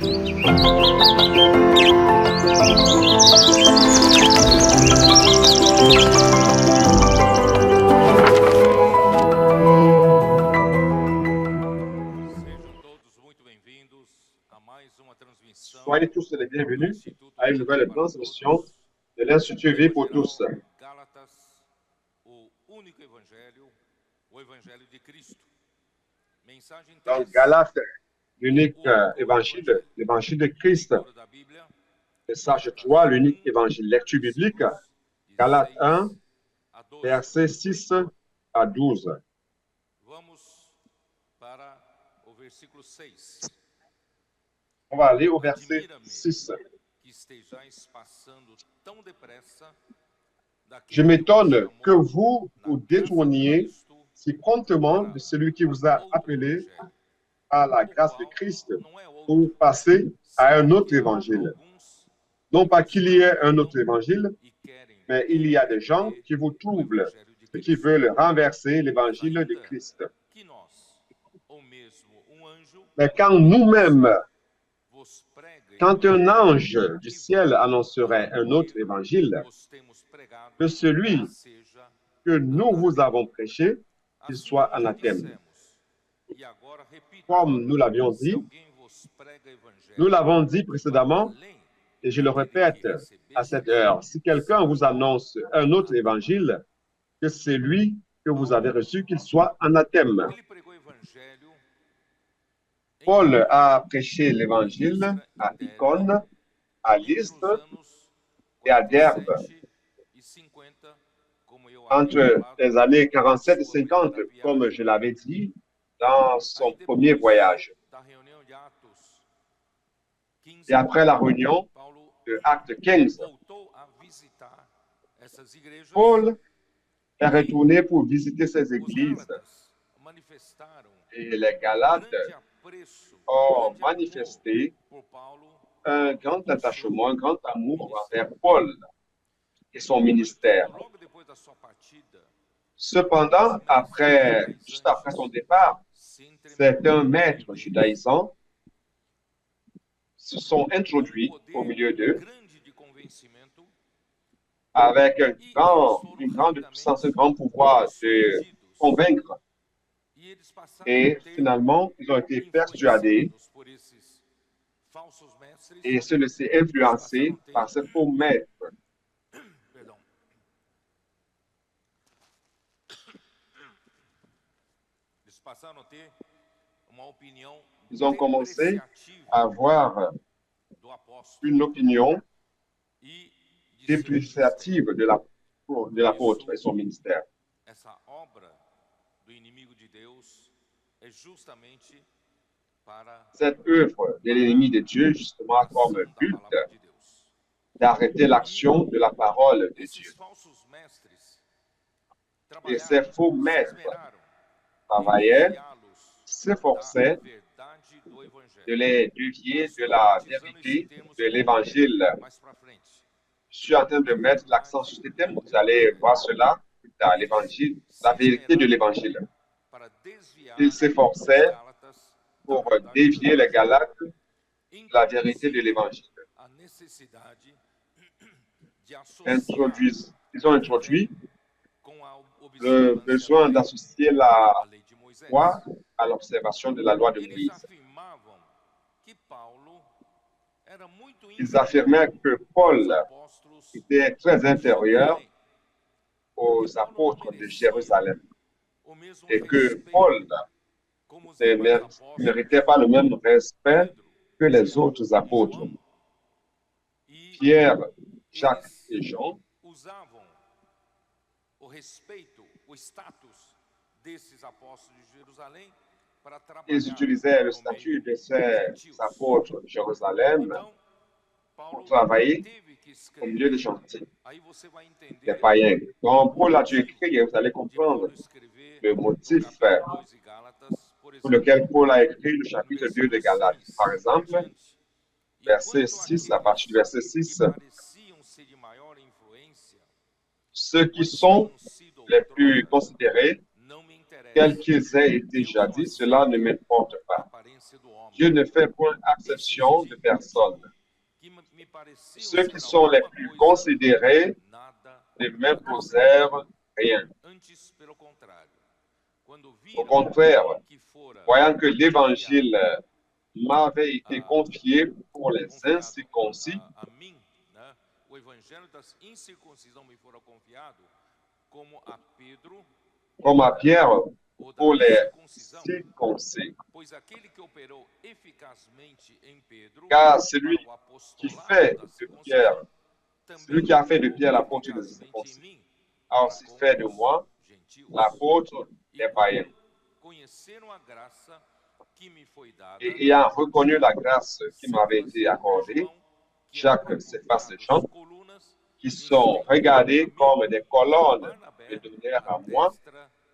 Soyez tous les bienvenus à une nouvelle transmission de l'Institut Vie pour tous. Dans Galates, l'unique évangile, l'évangile de Christ. Message de joie, l'unique évangile. Lecture biblique, Galates 1, versets 6 à 12. On va aller au verset 6. Je m'étonne que vous vous détourniez si promptement de celui qui vous a appelé à la grâce de Christ pour passer à un autre évangile. Non pas qu'il y ait un autre évangile, mais il y a des gens qui vous troublent et qui veulent renverser l'évangile de Christ. Mais quand nous-mêmes, quand un ange du ciel annoncerait un autre évangile que celui que nous vous avons prêché, qu'il soit anathème. Comme nous l'avions dit, nous l'avons dit précédemment, et je le répète à cette heure, si quelqu'un vous annonce un autre évangile que celui que vous avez reçu, qu'il soit anathème. Paul a prêché l'évangile à Icône, à Lystre et à Derbe entre les années 47 et 50, comme je l'avais dit dans son premier voyage. Et après la réunion de Acte 15, Paul est retourné pour visiter ces églises et les Galates ont manifesté un grand attachement, un grand amour envers Paul et son ministère. Cependant, juste après son départ, certains maîtres judaïsants se sont introduits au milieu d'eux avec une grande puissance, un grand pouvoir de convaincre. Et finalement, ils ont été persuadés et se laisser influencer par ces faux maîtres. Ils ont commencé à avoir une opinion dépréciative de l'apôtre et son ministère. Cette œuvre de l'ennemi de Dieu, justement, a comme but d'arrêter l'action de la parole de Dieu. Et ces faux maîtres travaillaient, s'efforçaient de les dévier de la vérité de l'Évangile. Je suis en train de mettre l'accent sur ce thème. Vous allez voir cela dans l'Évangile, la vérité de l'Évangile. Ils s'efforçaient pour dévier les Galates de la vérité de l'Évangile. Ils ont introduit le besoin d'associer la foi à l'observation de la loi de Moïse. Ils affirmaient que Paul était très inférieur aux apôtres de Jérusalem et que Paul ne méritait pas le même respect que les autres apôtres. Pierre, Jacques et Jean ils utilisaient le statut de ces apôtres de Jérusalem pour travailler au milieu des gentils, des païens. Donc, Paul a dû écrire, et vous allez comprendre le motif pour lequel Paul a écrit le chapitre 2 de Galates. Par exemple, verset 6, à partir du verset 6, ceux qui sont les plus considérés, quels qu'ils aient été jadis, cela ne m'importe pas. Dieu ne fait point exception de personne. Ceux qui sont les plus considérés ne m'imposèrent rien. Au contraire, voyant que l'Évangile m'avait été confié pour les incirconcis, comme à Pierre pour les circoncis. Car celui qui fait de Pierre, celui qui a fait de Pierre l'apôtre des circoncis, a aussi fait de moi l'apôtre des païens. Et ayant reconnu la grâce qui m'avait été accordée, Jacques, Céphas et Jean, qui sont regardés comme des colonnes, me donnèrent à moi,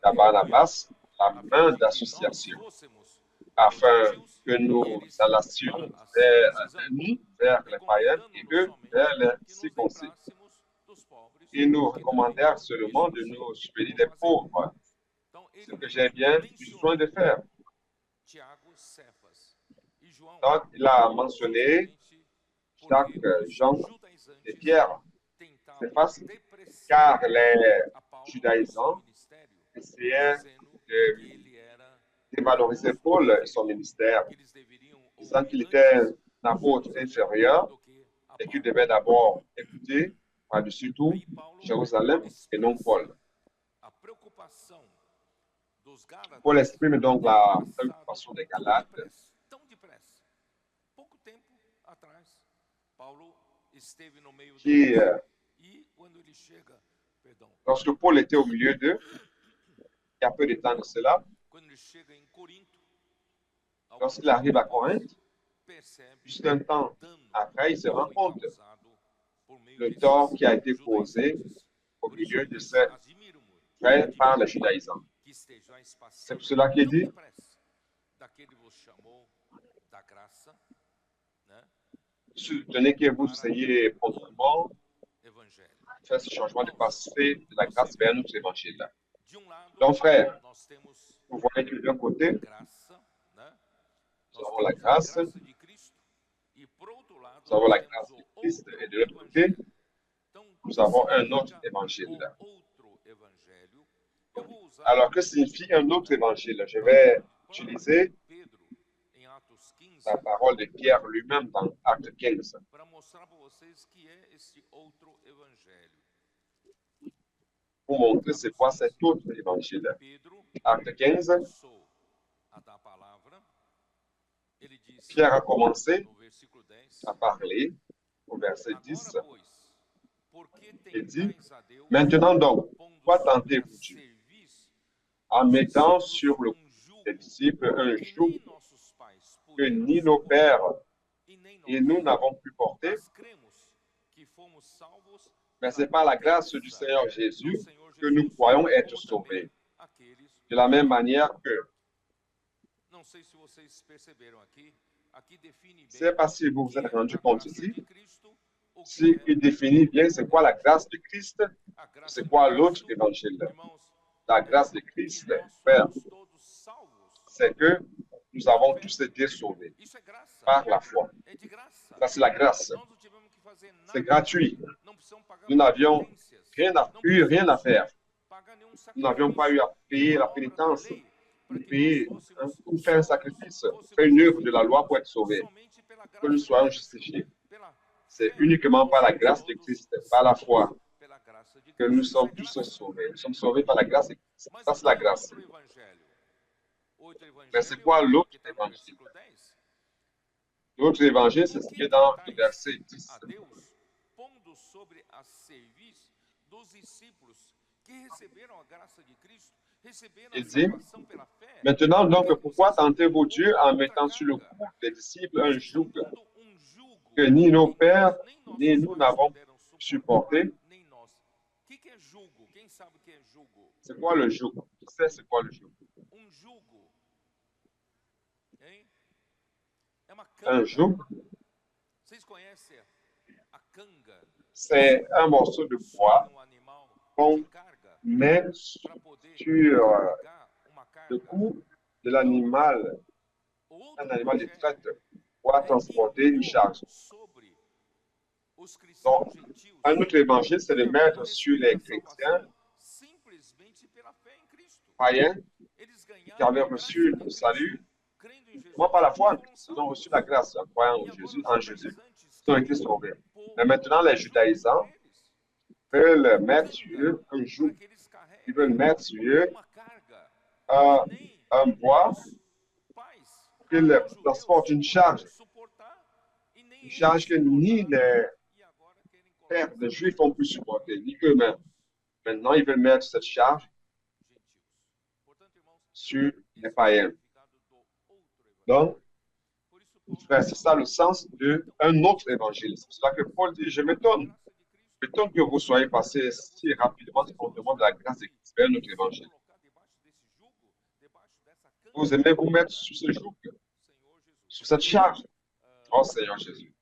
à Barnabas, la main d'association, afin que nous allassions nous vers les païens et eux vers les circoncis. Ils nous recommandèrent seulement de nous soutenir des pauvres, ce que j'ai bien besoin de faire. Donc, il a mentionné Jacques, Jean et Pierre. C'est facile, car les judaïsants essayaient de dévaloriser Paul et son ministère, disant qu'il était un apôtre inférieur et qu'il devait d'abord écouter par-dessus tout Jérusalem et non Paul. Paul exprime donc la préoccupation des Galates qui, lorsque Paul était au milieu d'eux, il y a peu de temps de cela, lorsqu'il arrive à Corinthe, juste un temps après, il se rend compte le tort qui a été causé au milieu de ces frères par les judaïsants. C'est pour cela qu'il dit soutenez que vous ayez promptement fait ce changement de passer de la grâce vers notre évangile. Donc, frère, vous voyez que d'un côté, nous avons la grâce, nous avons la grâce de Christ, et de l'autre côté, nous avons un autre évangile. Alors, que signifie un autre évangile? Je vais utiliser la parole de Pierre lui-même dans Acte 15. Pour montrer c'est quoi cet autre évangile. Acte 15, Pierre a commencé à parler au verset 10. Il dit, maintenant donc, pourquoi tentez-vous Dieu en mettant sur le cou des disciples un joug que ni nos pères et nous n'avons pu porter, mais c'est par la grâce du Seigneur Jésus que nous croyons être sauvés. De la même manière que, c'est parce que vous vous êtes rendu compte ici, si il définit bien c'est quoi la grâce de Christ, c'est quoi l'autre évangile. La grâce de Christ, frère, c'est que nous avons tous été sauvés par la foi. Ça, c'est la grâce. C'est gratuit. Nous n'avions rien à faire. Nous n'avions pas eu à payer la pénitence, ou faire un sacrifice, faire une œuvre de la loi pour être sauvés, que nous soyons justifiés. C'est uniquement par la grâce de Christ, par la foi, que nous sommes tous sauvés. Nous sommes sauvés par la grâce de Christ. Ça, c'est la grâce. Mais c'est quoi l'autre évangile? L'autre évangile, c'est ce qui est dans le verset 10. Il dit, maintenant donc, pourquoi tentez-vous Dieu en mettant sur le cou des disciples un joug que ni nos pères, ni nous n'avons supporté? C'est quoi le joug? Qui sait c'est quoi le joug? Un joug, c'est un morceau de bois qu'on met sur le cou de l'animal un animal de traite pour transporter une charge. Donc, un autre évangile, c'est de mettre sur les chrétiens païens qui avaient reçu le salut, non par la foi, ils ont reçu la grâce en croyant en Jésus, ils ont été sauvés. Mais maintenant, les judaïsants veulent mettre sur eux un joug, ils veulent mettre sur eux un bois pour qu'ils transportent une charge que ni les pères des Juifs ont pu supporter, ni eux-mêmes. Maintenant, ils veulent mettre cette charge sur les païens. Donc, c'est ça le sens d'un autre évangile. C'est pour cela que Paul dit, je m'étonne que vous soyez passé si rapidement au demande de la grâce de Christ vers notre évangile. Vous aimez vous mettre sur ce joug, sur cette charge. Oh Seigneur Jésus.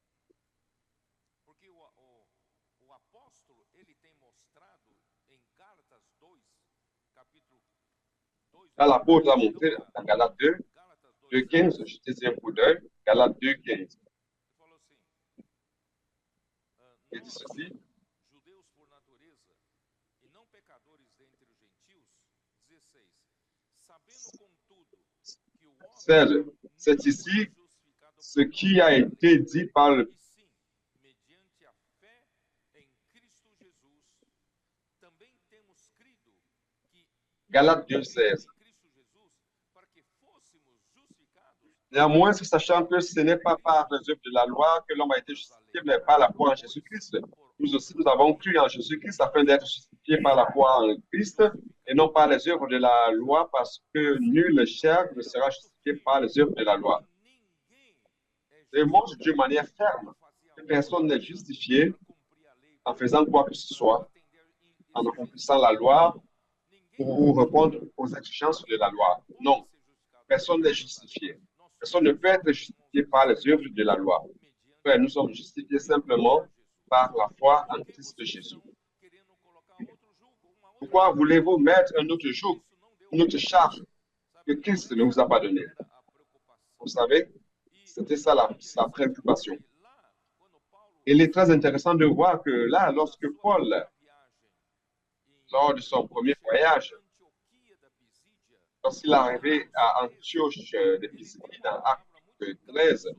Là, l'apôtre a montré dans Galates 2, 2,15, je disais un coup d'œil, Galates 2,15. Il dit ceci. 16. C'est ici ce qui a été dit par le Galates 2,16. Néanmoins, sachant que ce n'est pas par les œuvres de la loi que l'homme a été justifié, mais par la foi en Jésus-Christ. Nous aussi, nous avons cru en Jésus-Christ afin d'être justifiés par la foi en Christ et non par les œuvres de la loi, parce que nul chair ne sera justifié par les œuvres de la loi. Et montre d'une manière ferme que personne n'est justifié en faisant quoi que ce soit, en accomplissant la loi pour répondre aux exigences de la loi. Non, personne n'est justifié. Personne ne peut être justifié par les œuvres de la loi. Frère, nous sommes justifiés simplement par la foi en Christ Jésus. Pourquoi voulez-vous mettre un autre joug, une autre charge que Christ ne vous a pas donné? Vous savez, c'était ça sa préoccupation. Il est très intéressant de voir que là, lorsque Paul, lors de son premier voyage, lorsqu'il est arrivé à Antioche de Pisidie, dans Acte 13,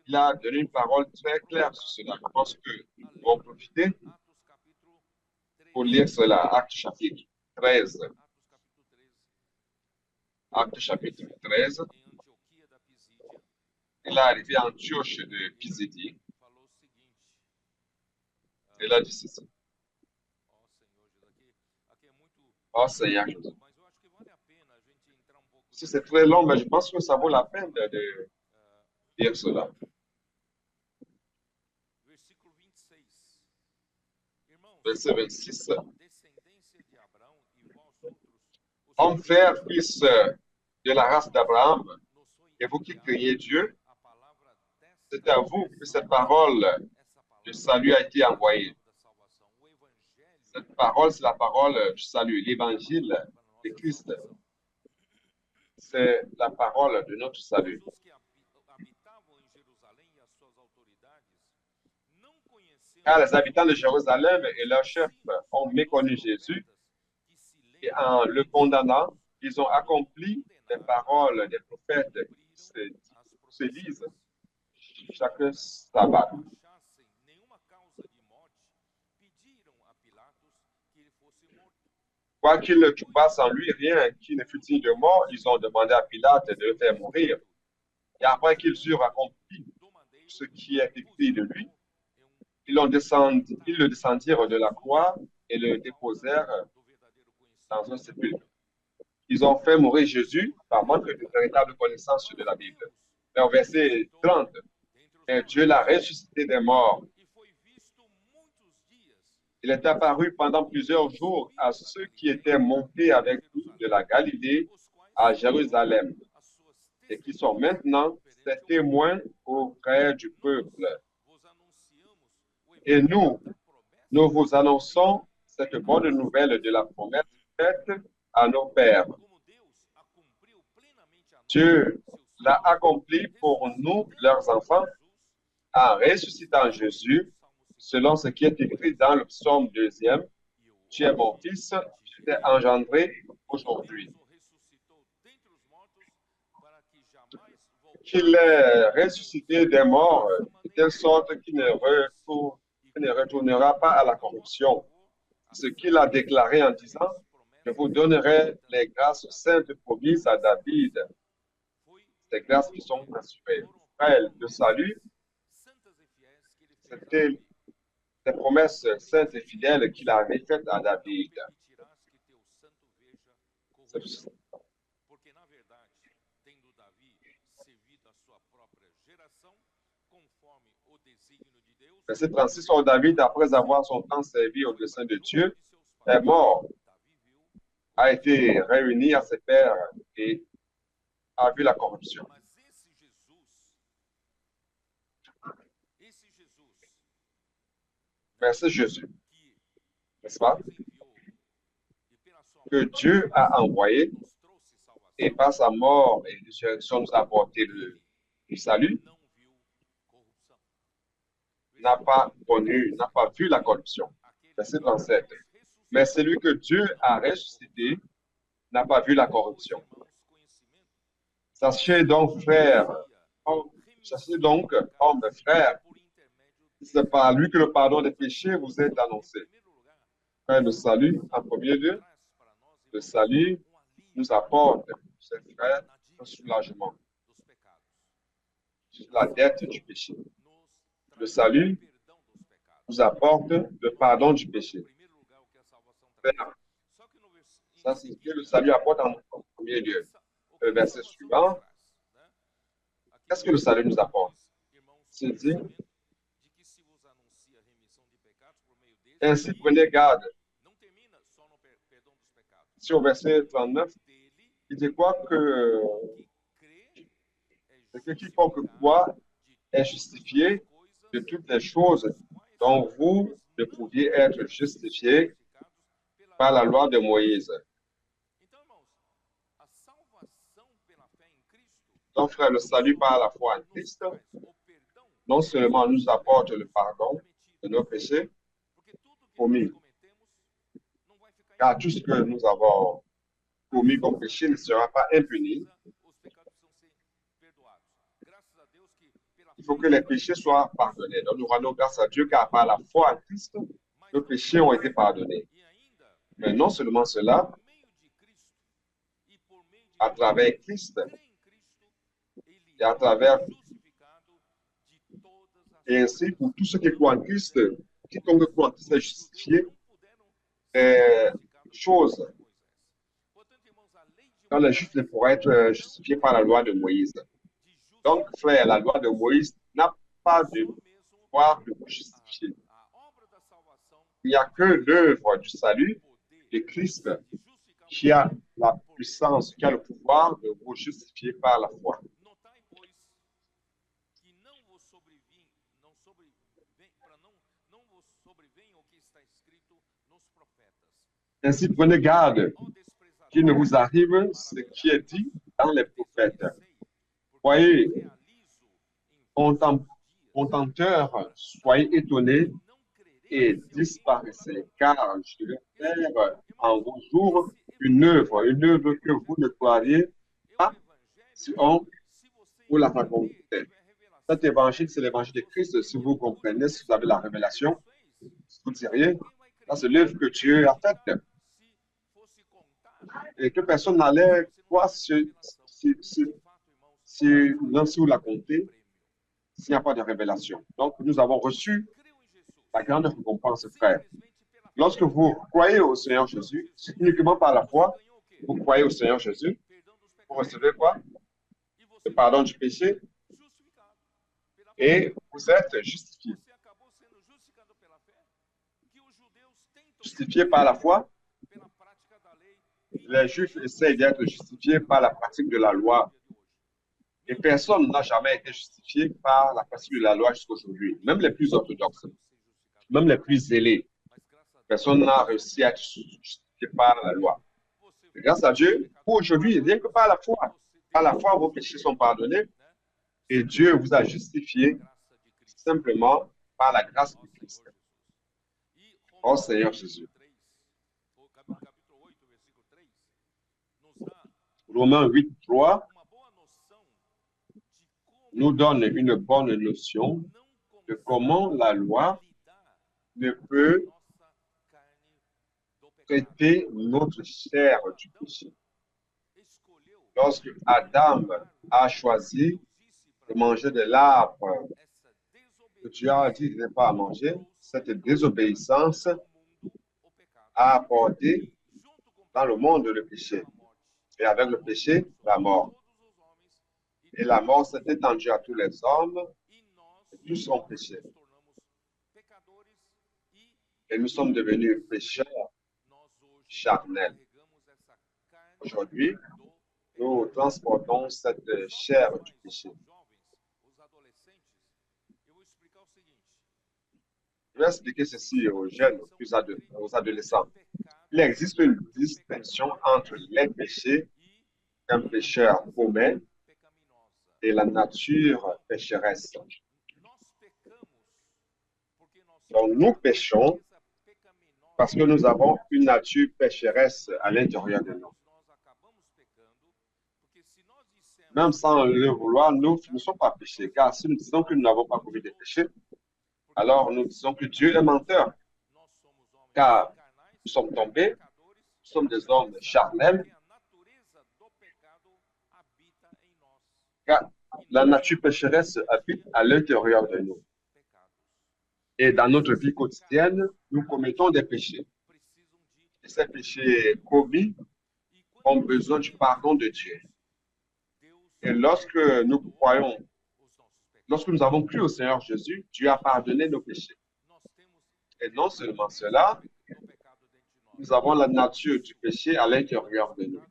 il a donné une parole très claire sur cela. Je pense que nous pouvons profiter pour lire cela, Acte chapitre 13. Acte chapitre 13. Il est arrivé à Antioche de Pisidie. Il a dit ceci. Oh Seigneur Jésus. Si c'est très long, mais je pense que ça vaut la peine de lire cela. Verset 26. Hommes, frères, fils de la race d'Abraham, et vous qui craignez Dieu, c'est à vous que cette parole de salut a été envoyée. Cette parole, c'est la parole du salut, l'évangile de Christ. C'est la parole de notre salut. Car les habitants de Jérusalem et leurs chefs ont méconnu Jésus et en le condamnant, ils ont accompli les paroles des prophètes qui se lisent chaque sabbat. Quoiqu'ils ne trouvassent en lui rien qui ne fût digne de mort, ils ont demandé à Pilate de le faire mourir. Et après qu'ils eurent accompli ce qui est écrit de lui, ils le descendirent de la croix et le déposèrent dans un sépulcre. Ils ont fait mourir Jésus par manque de véritable connaissance de la Bible. Mais au verset 30, et Dieu l'a ressuscité des morts. Il est apparu pendant plusieurs jours à ceux qui étaient montés avec lui de la Galilée à Jérusalem et qui sont maintenant ses témoins auprès du peuple. Et nous vous annonçons cette bonne nouvelle de la promesse faite à nos pères. Dieu l'a accompli pour nous, leurs enfants, en ressuscitant Jésus, selon ce qui est écrit dans le psaume 2e. Tu es mon fils, je t'ai engendré aujourd'hui. Qu'il est ressuscité des morts, de telle sorte qu'il ne retournera pas à la corruption. Ce qu'il a déclaré en disant, je vous donnerai les grâces saintes promises à David. Ces grâces qui sont assurées. Le salut, c'était les promesses saintes et fidèles qu'il avait faites à David. Verset 36, or David, après avoir son temps servi au dessein de Dieu, est mort, a été réuni à ses pères et a vu la corruption. Mais c'est Jésus, n'est-ce pas, que Dieu a envoyé et par sa mort et résurrection nous a apporté le salut, n'a pas vu la corruption. Verset 37. Mais celui que Dieu a ressuscité n'a pas vu la corruption. Sachez donc, frères, hommes, frères, c'est par lui que le pardon des péchés vous est annoncé. Frère, le salut, en premier lieu, le salut nous apporte, chers frères, un soulagement sur la dette du péché. Le salut nous apporte le pardon du péché. Ça, c'est ce que le salut apporte en premier lieu. Le verset suivant, qu'est-ce que le salut nous apporte? C'est dit, ainsi prenez garde. Si au verset 39, il dit quoi que quiconque croit est justifié de toutes les choses dont vous ne pouviez être justifiés par la loi de Moïse. Donc, frère, le salut par la foi en Christ, non seulement nous apporte le pardon de nos péchés commis, car tout ce que nous avons commis comme péché ne sera pas impuni. Il faut que les péchés soient pardonnés. Donc, nous rendons grâce à Dieu car par la foi en Christ, nos péchés ont été pardonnés. Mais non seulement cela, à travers Christ et à travers, et ainsi pour tous ceux qui croient en Christ, quiconque croit en Christ est justifié des choses quand les justes ne pourraient être justifiés par la loi de Moïse. Donc, frère, la loi de Moïse n'a pas de pouvoir de vous justifier. Il n'y a que l'œuvre du salut de Christ qui a la puissance, qui a le pouvoir de vous justifier par la foi. Ainsi, prenez garde qu'il ne vous arrive ce qui est dit dans les prophètes. Soyez contenteurs, soyez étonnés et disparaissez, car je vais faire en vos jours une œuvre que vous ne croiriez pas si on vous la racontait. Cet évangile, c'est l'évangile de Christ. Si vous comprenez, si vous avez la révélation, vous diriez, ça c'est l'œuvre que Dieu a faite. Et que personne n'allait croire si vous la comptez, s'il n'y a pas de révélation. Donc, nous avons reçu la grande récompense, frère. Lorsque vous croyez au Seigneur Jésus, c'est uniquement par la foi, vous croyez au Seigneur Jésus, vous recevez quoi? Le pardon du péché et vous êtes justifié. Justifié par la foi. Les Juifs essayent d'être justifiés par la pratique de la loi. Et personne n'a jamais été justifié par la pratique de la loi jusqu'à aujourd'hui. Même les plus orthodoxes, même les plus zélés. Personne n'a réussi à être justifié par la loi. Et grâce à Dieu, pour aujourd'hui, rien que par la foi, À la fois, vos péchés sont pardonnés et Dieu vous a justifié simplement par la grâce de Christ. Oh Seigneur Jésus. Romains 8, 3 nous donne une bonne notion de comment la loi ne peut traiter notre chair du péché. Lorsque Adam a choisi de manger de l'arbre que Dieu a dit de ne pas manger, cette désobéissance a apporté dans le monde le péché. Et avec le péché, la mort. Et la mort s'est étendue à tous les hommes, et tous ont péché. Et nous sommes devenus pécheurs charnels. Aujourd'hui, nous transportons cette chair du péché. Je vais expliquer ceci aux jeunes, aux adolescents. Il existe une distinction entre les péchés qu'un pécheur commet et la nature pécheresse. Donc, nous péchons parce que nous avons une nature pécheresse à l'intérieur de nous. Même sans le vouloir, nous ne sommes pas péchés, car si nous disons que nous n'avons pas commis de péché, alors nous disons que Dieu est menteur, car nous sommes tombés, nous sommes des hommes charnels, car la nature pécheresse habite à l'intérieur de nous. Et dans notre vie quotidienne, nous commettons des péchés. Et ces péchés commis ont besoin du pardon de Dieu. Et lorsque nous avons cru au Seigneur Jésus, Dieu a pardonné nos péchés. Et non seulement cela, nous avons la nature du péché à l'intérieur de nous.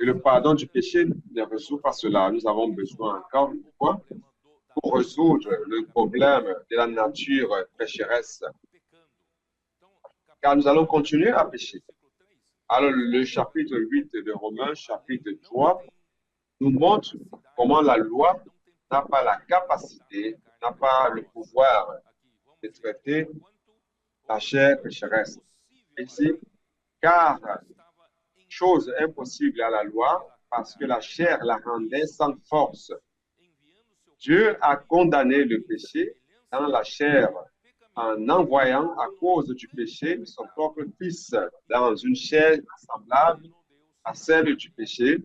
Et le pardon du péché ne résout pas cela. Nous avons besoin encore une fois pour résoudre le problème de la nature pécheresse. Car nous allons continuer à pécher. Alors, le chapitre 8 de Romains, chapitre 3, nous montre comment la loi n'a pas la capacité, n'a pas le pouvoir de traiter la chair pécheresse. Ici, car chose impossible à la loi, parce que la chair la rendait sans force. Dieu a condamné le péché dans la chair en envoyant à cause du péché son propre Fils dans une chair semblable à celle du péché,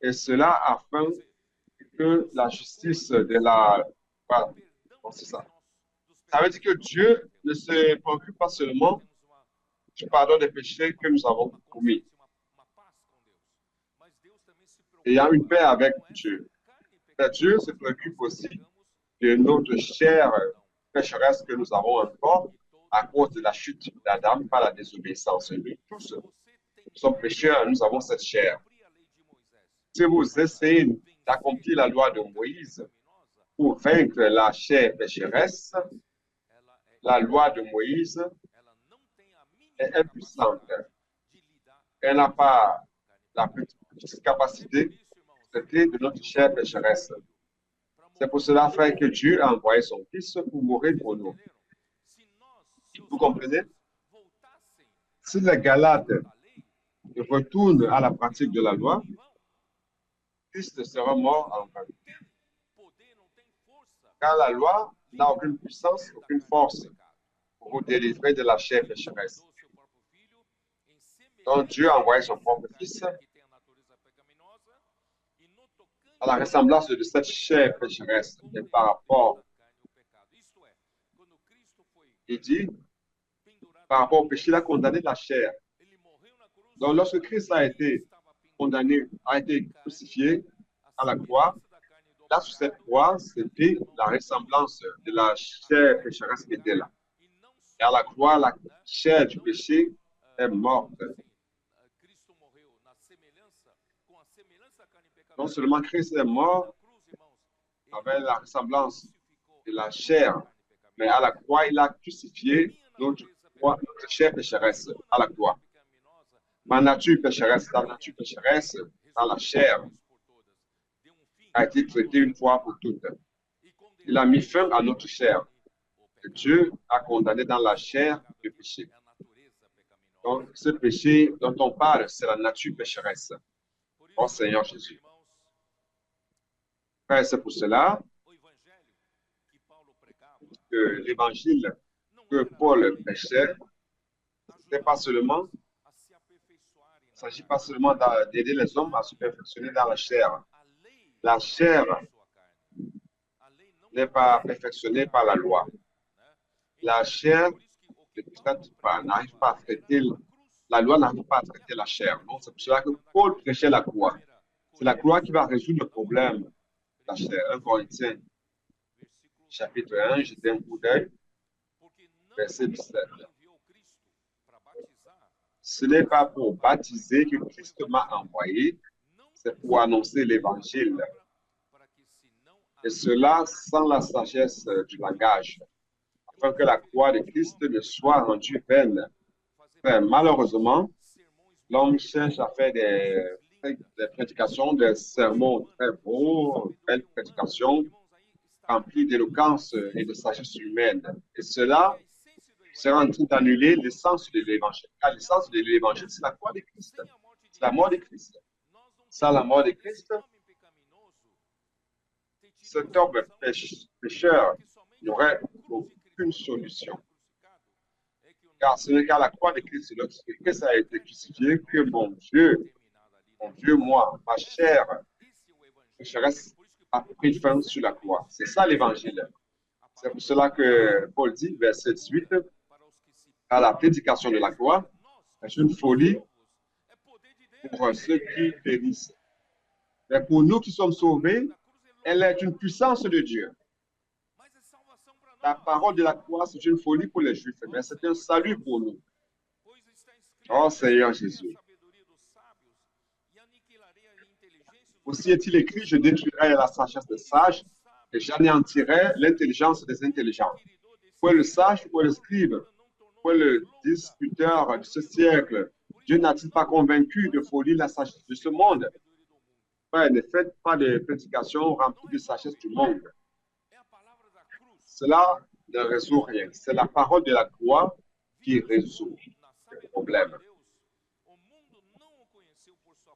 et cela afin que la justice de la... Voilà, c'est ça. Ça veut dire que Dieu ne se préoccupe pas seulement du pardon des péchés que nous avons commis. Ayant une paix avec Dieu. Mais Dieu se préoccupe aussi de notre chair pécheresse que nous avons encore à cause de la chute d'Adam par la désobéissance. Nous tous sommes pécheurs, nous avons cette chair. Si vous essayez d'accomplir la loi de Moïse pour vaincre la chair pécheresse, la loi de Moïse est impuissante. Elle n'a pas la petite capacité de traiter de notre chair pécheresse. C'est pour cela, frère, que Dieu a envoyé son Fils pour mourir pour nous. Vous comprenez? Si les Galates retournent à la pratique de la loi, Christ sera mort en vain. Car la loi n'a aucune puissance, aucune force pour vous délivrer de la chair pécheresse. Donc Dieu a envoyé son propre Fils à la ressemblance de cette chair pécheresse. Et par rapport, il dit, par rapport au péché, il a condamné la chair. Donc lorsque Christ a été condamné, a été crucifié à la croix, là sur cette croix, c'était la ressemblance de la chair pécheresse qui était là. Et à la croix, la chair du péché est morte. Non seulement Christ est mort avec la ressemblance de la chair, mais à la croix, il a crucifié notre chair pécheresse à la croix. Ma nature pécheresse, la nature pécheresse dans la chair a été traitée une fois pour toutes. Il a mis fin à notre chair. Dieu a condamné dans la chair le péché. Donc, ce péché dont on parle, c'est la nature pécheresse. Oh Seigneur Jésus. Frère, c'est pour cela que l'évangile que Paul prêchait, c'était pas seulement, il ne s'agit pas seulement d'aider les hommes à se perfectionner dans la chair. La chair n'est pas perfectionnée par la loi. La chair ne traite pas, n'arrive pas à traiter, la loi n'arrive pas à traiter la chair. Donc, c'est pour cela que Paul prêchait la croix. C'est la croix qui va résoudre le problème de la chair. 1 Corinthiens, chapitre 1, jetez un coup d'œil, verset 17. Ce n'est pas pour baptiser que Christ m'a envoyé, c'est pour annoncer l'évangile. Et cela sans la sagesse du langage, afin que la croix de Christ ne soit rendue vaine. Enfin, malheureusement, l'homme cherche à faire des prédications, des sermons très beaux, belles prédications, remplies d'éloquence et de sagesse humaine. Et cela sera en train d'annuler l'essence de l'évangile. Car l'essence de l'évangile, c'est la croix de Christ. C'est la mort de Christ. Sans la mort de Christ, cet homme pécheur n'aurait aucune solution. Car ce n'est qu'à la croix de Christ, lorsque Christ a été crucifié, que mon Dieu, moi, ma chair, pécheresse, a pris fin sur la croix. C'est ça l'évangile. C'est pour cela que Paul dit, verset 18, à la prédication de la croix, est une folie pour ceux qui périssent. Mais pour nous qui sommes sauvés, elle est une puissance de Dieu. La parole de la croix, c'est une folie pour les Juifs, mais c'est un salut pour nous. Oh Seigneur Jésus. Aussi est-il écrit, je détruirai la sagesse des sages et j'anéantirai l'intelligence des intelligents. Où est le sage, où est le scribe, où est le discuteur de ce siècle? Dieu n'a-t-il pas convaincu de folie la sagesse de ce monde? Ouais, ne faites pas de prédications remplies de sagesse du monde. Cela ne résout rien. C'est la parole de la croix qui résout le problème.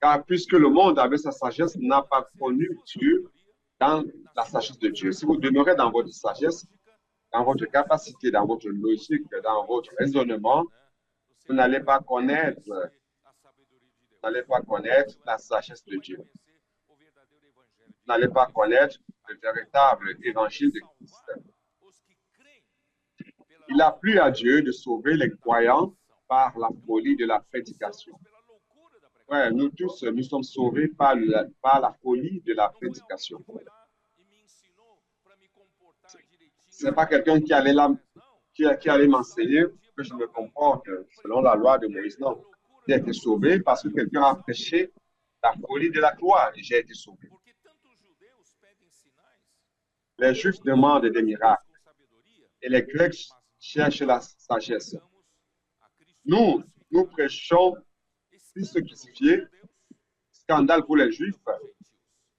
Car puisque le monde, avec sa sagesse, n'a pas connu Dieu dans la sagesse de Dieu. Si vous demeurez dans votre sagesse, dans votre capacité, dans votre logique, dans votre raisonnement, vous n'allez pas connaître la sagesse de Dieu. Vous n'allez pas connaître le véritable évangile de Christ. Il a plu à Dieu de sauver les croyants par la folie de la prédication. Ouais, nous tous, nous sommes sauvés par la folie de la prédication. Ce n'est pas quelqu'un qui allait m'enseigner que je me comporte selon la loi de Moïse. Non, j'ai été sauvé parce que quelqu'un a prêché la folie de la croix et j'ai été sauvé. Les Juifs demandent des miracles et les Grecs cherchent la sagesse. Nous prêchons Christ crucifié, scandale pour les Juifs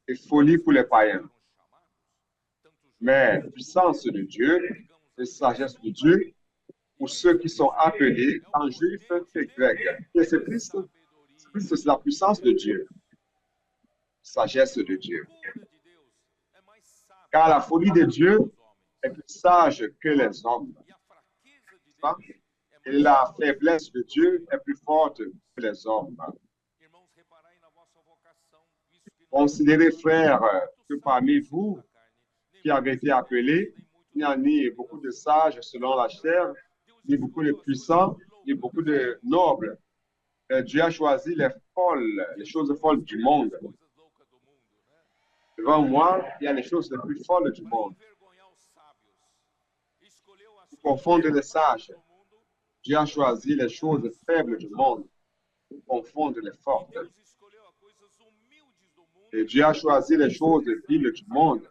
et folie pour les païens. Mais puissance de Dieu et sagesse de Dieu pour ceux qui sont appelés en juifs et grecs. Et c'est Christ. Christ, c'est la puissance de Dieu, sagesse de Dieu. Car la folie de Dieu est plus sage que les hommes. Et la faiblesse de Dieu est plus forte que les hommes. Considérez, frères, que parmi vous qui avez été appelés, il n'y a ni beaucoup de sages selon la chair, ni beaucoup de puissants, ni beaucoup de nobles. Dieu a choisi les choses folles du monde. Devant moi, il y a les choses les plus folles du monde. Pour confondre les sages, Dieu a choisi les choses faibles du monde pour confondre les fortes. Et Dieu a choisi les choses viles du monde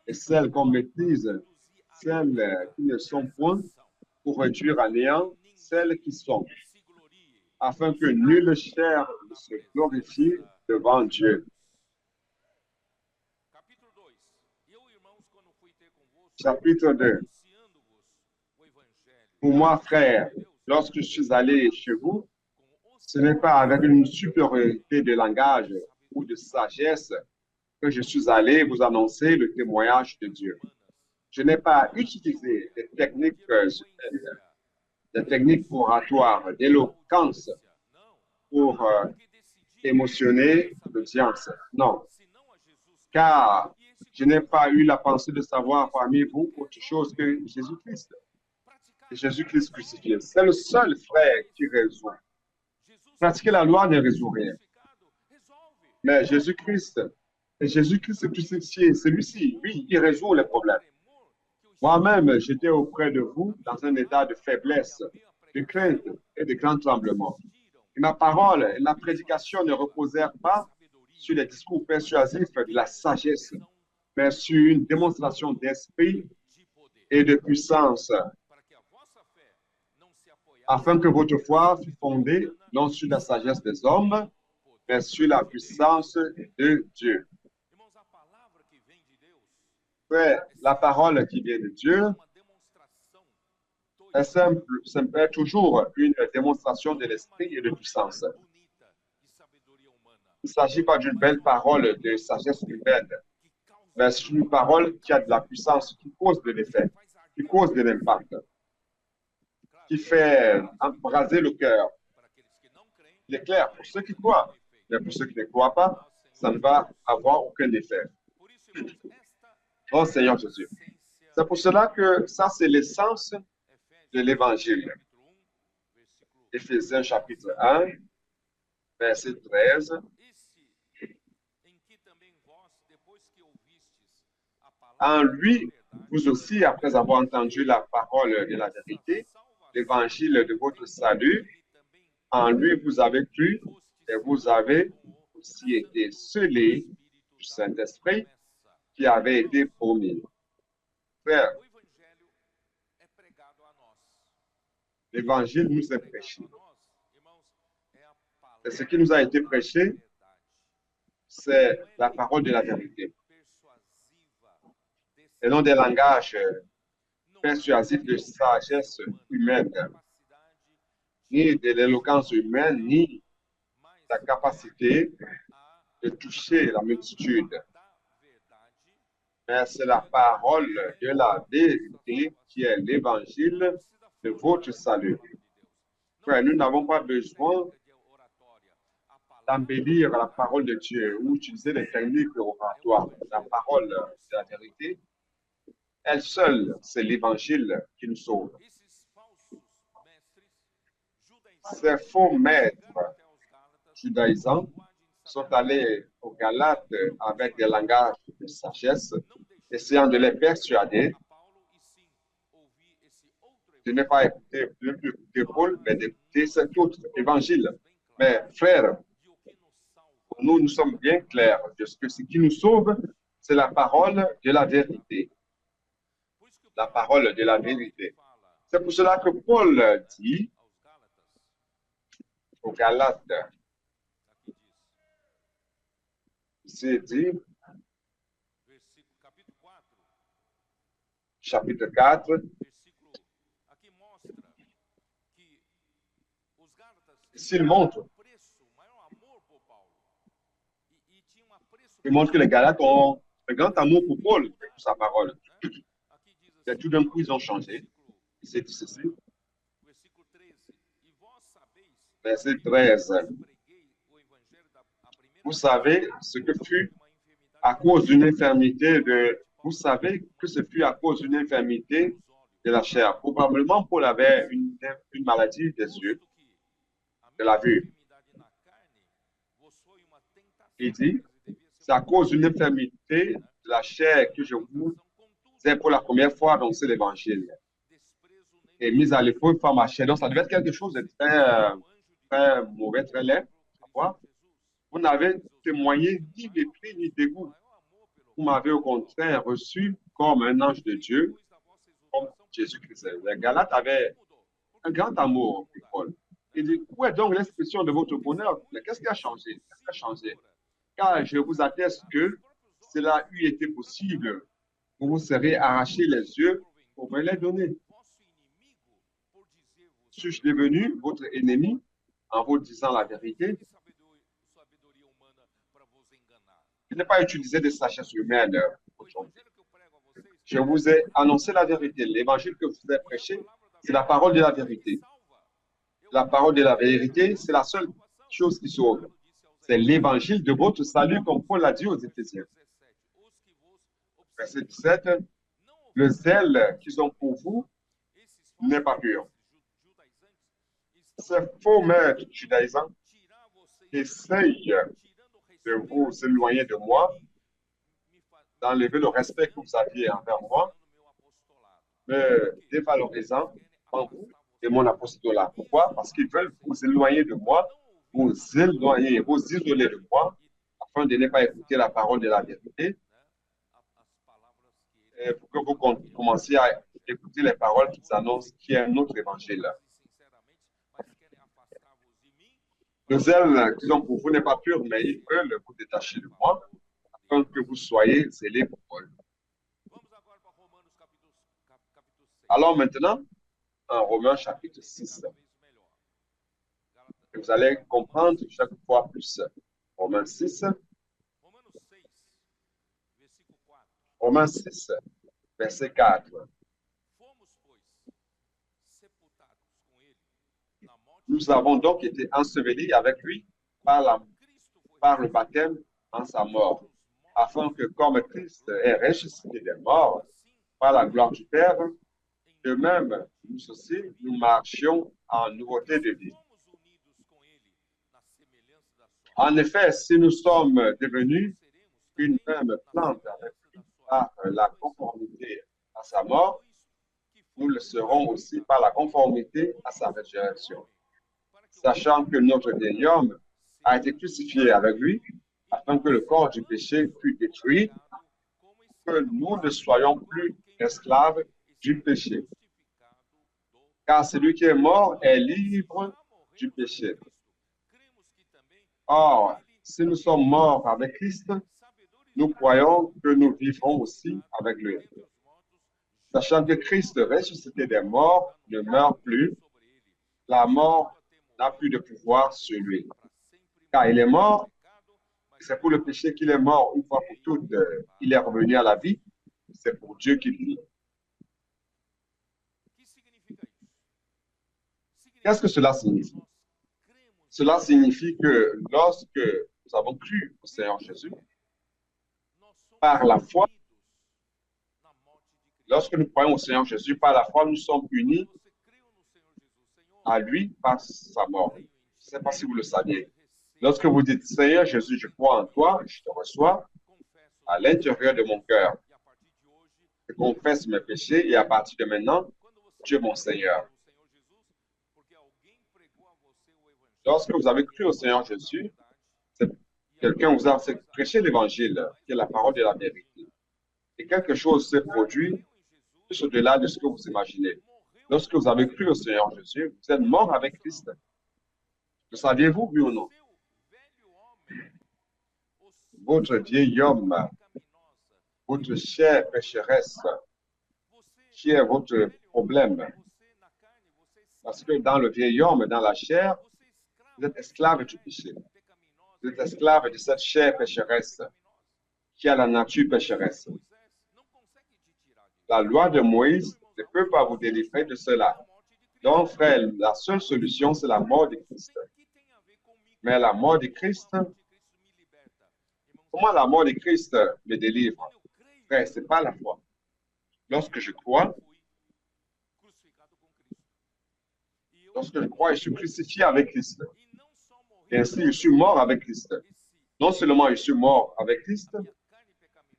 et celles qu'on maîtrise, celles qui ne sont point, pour réduire à néant celles qui sont, afin que nulle chair ne se glorifie devant Dieu. Chapitre 2. Pour moi, frère, lorsque je suis allé chez vous, ce n'est pas avec une supériorité de langage ou de sagesse que je suis allé vous annoncer le témoignage de Dieu. Je n'ai pas utilisé des techniques oratoires, d'éloquence pour émotionner l'audience. Non, car je n'ai pas eu la pensée de savoir parmi vous autre chose que Jésus-Christ. Jésus-Christ crucifié. C'est le seul frère qui résout. Pratiquer la loi ne résout rien. Mais Jésus-Christ, et Jésus-Christ crucifié, celui-ci, oui, il résout les problèmes. Moi-même, j'étais auprès de vous dans un état de faiblesse, de crainte et de grand tremblement. Et ma parole et la prédication ne reposèrent pas sur les discours persuasifs de la sagesse, mais sur une démonstration d'esprit et de puissance, afin que votre foi fût fondée non sur la sagesse des hommes, mais sur la puissance de Dieu. Frère, la parole qui vient de Dieu est simple, est toujours une démonstration de l'esprit et de puissance. Il ne s'agit pas d'une belle parole de sagesse humaine, mais c'est une parole qui a de la puissance, qui cause de l'effet, qui cause de l'impact, qui fait embraser le cœur. Il est clair pour ceux qui croient, mais pour ceux qui ne croient pas, ça ne va avoir aucun effet. Oh Seigneur Jésus. C'est pour cela que ça, c'est l'essence de l'Évangile. Éphésiens chapitre 1, verset 13. En lui, vous aussi, après avoir entendu la parole de la vérité, l'évangile de votre salut, en lui vous avez cru et vous avez aussi été scellés du Saint-Esprit qui avait été promis. Frère, l'évangile nous est prêché. Et ce qui nous a été prêché, c'est la parole de la vérité. Et non des langages persuasifs de sagesse humaine, ni de l'éloquence humaine, ni la capacité de toucher la multitude. Mais c'est la parole de la vérité qui est l'évangile de votre salut. Frère, nous n'avons pas besoin d'embellir la parole de Dieu ou utiliser les techniques oratoires. La parole de la vérité, elle seule, c'est l'évangile qui nous sauve. Ces faux maîtres judaïsants sont allés aux Galates avec des langages de sagesse, essayant de les persuader de ne pas écouter Paul, mais d'écouter cet autre évangile. Mais frères, nous sommes bien clairs de ce qui nous sauve, c'est la parole de la vérité. La parole de la vérité. C'est pour cela que Paul dit aux Galates, c'est dit, chapitre 4, s'il montre que les Galates ont un grand amour pour Paul et pour sa parole. Et tout d'un coup, ils ont changé. C'est dit ceci. Verset 13. Vous savez ce que fut à cause d'une infirmité de... Vous savez que ce fut à cause d'une infirmité de la chair. Probablement, Paul avait une maladie des yeux, de la vue. Il dit, c'est à cause d'une infirmité de la chair que je vous ai pour la première fois annoncé l'évangile. Et mise à l'épreuve par ma chair. Donc, ça devait être quelque chose de très mauvais, très laid. Vous n'avez témoigné ni mépris ni dégoût. Vous m'avez au contraire reçu comme un ange de Dieu, comme Jésus-Christ. Les Galates avaient un grand amour pour Paul. Il dit, où est donc l'expression de votre bonheur? Mais qu'est-ce qui a changé? Qu'est-ce qui a changé? Car je vous atteste que cela eût été possible, vous vous serez arraché les yeux pour me les donner. Suis-je devenu votre ennemi en vous disant la vérité? Je n'ai pas utilisé de sagesse humaine aujourd'hui. Je vous ai annoncé la vérité. L'évangile que je vous ai prêché, c'est la parole de la vérité. La parole de la vérité, c'est la seule chose qui sauve. C'est l'évangile de votre salut, comme Paul l'a dit aux Éphésiens. Verset 17, le zèle qu'ils ont pour vous n'est pas pur. Ces faux maîtres judaïsants essayent de vous éloigner de moi, d'enlever le respect que vous aviez envers moi, me dévalorisant en vous et mon apostolat. Pourquoi? Parce qu'ils veulent vous éloigner de moi, vous éloigner, vous isoler de moi, afin de ne pas écouter la parole de la vérité, et pour que vous commenciez à écouter les paroles qu'ils annoncent, qui est notre évangile. Le zèle qu'ils ont pour vous n'est pas pur, mais ils veulent vous détacher de moi, afin que vous soyez zélés pour eux. Alors maintenant, en Romains chapitre 6, vous allez comprendre chaque fois plus. Romains 6, Romains 6, verset 4. Nous avons donc été ensevelis avec lui par le baptême en sa mort, afin que comme Christ est ressuscité des morts par la gloire du Père, de même, nous aussi, nous marchions en nouveauté de vie. En effet, si nous sommes devenus une même plante avec lui par la conformité à sa mort, nous le serons aussi par la conformité à sa résurrection. Sachant que notre vieil homme a été crucifié avec lui, afin que le corps du péché fût détruit, que nous ne soyons plus esclaves du péché. Car celui qui est mort est libre du péché. Or, si nous sommes morts avec Christ, nous croyons que nous vivrons aussi avec lui. Sachant que Christ, ressuscité des morts, ne meurt plus, la mort n'a plus de pouvoir sur lui. Car il est mort, c'est pour le péché qu'il est mort une fois pour toutes. Il est revenu à la vie, c'est pour Dieu qu'il vit. Qu'est-ce que cela signifie? Cela signifie que lorsque nous avons cru au Seigneur Jésus, par la foi, lorsque nous croyons au Seigneur Jésus, par la foi, nous sommes unis à lui par sa mort. Je ne sais pas si vous le saviez. Lorsque vous dites, Seigneur Jésus, je crois en toi, je te reçois, à l'intérieur de mon cœur, je confesse mes péchés et à partir de maintenant, tu es mon Seigneur. Lorsque vous avez cru au Seigneur Jésus, quelqu'un vous a prêché l'évangile, qui est la parole de la vérité. Et quelque chose s'est produit plus au-delà de ce que vous imaginez. Lorsque vous avez cru au Seigneur Jésus, vous êtes mort avec Christ. Le saviez-vous, oui ou non? Votre vieil homme, votre chair pécheresse, qui est votre problème. Parce que dans le vieil homme, dans la chair, vous êtes esclave du péché. Vous êtes esclave de cette chair pécheresse qui a la nature pécheresse. La loi de Moïse ne peut pas vous délivrer de cela. Donc, frère, la seule solution, c'est la mort de Christ. Mais la mort de Christ, comment la mort de Christ me délivre? Frère, ce n'est pas la foi. Lorsque je crois, je suis crucifié avec Christ. Et ainsi, je suis mort avec Christ. Non seulement je suis mort avec Christ,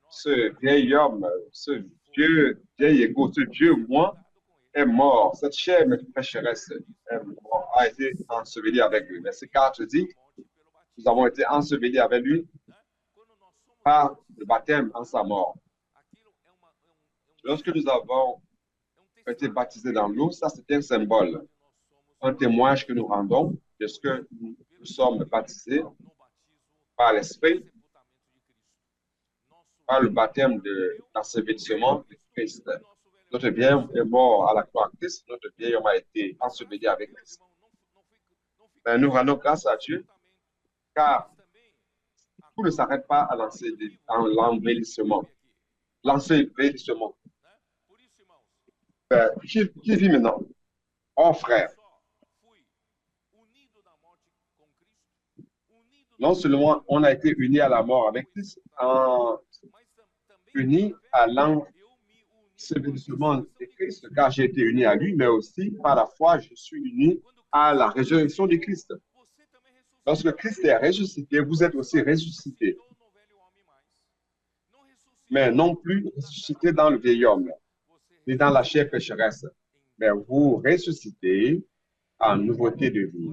ce vieil homme, ce vieil égo, ce vieux moi est mort. Cette chair pécheresse a été ensevelie avec lui. Verset 4 dit, nous avons été ensevelis avec lui par le baptême en sa mort. Lorsque nous avons été baptisés dans l'eau, ça c'est un symbole. un témoignage que nous rendons de ce que nous sommes baptisés par l'Esprit, par le baptême de l'ensevelissement de Christ. Notre bien est mort à la croix de Christ, notre vieil homme a été enseveli avec Christ. Mais nous rendons grâce à Dieu, car tout ne s'arrête pas à l'envellissement. L'ensevelissement. Qui vit maintenant? Oh frère, non seulement on a été unis à la mort avec Christ, unis à l'ensevelissement de Christ, car j'ai été uni à lui, mais aussi par la foi, je suis uni à la résurrection de Christ. Lorsque Christ est ressuscité, vous êtes aussi ressuscité. Mais non plus ressuscité dans le vieil homme, ni dans la chair pécheresse, mais vous ressuscitez en nouveauté de vie.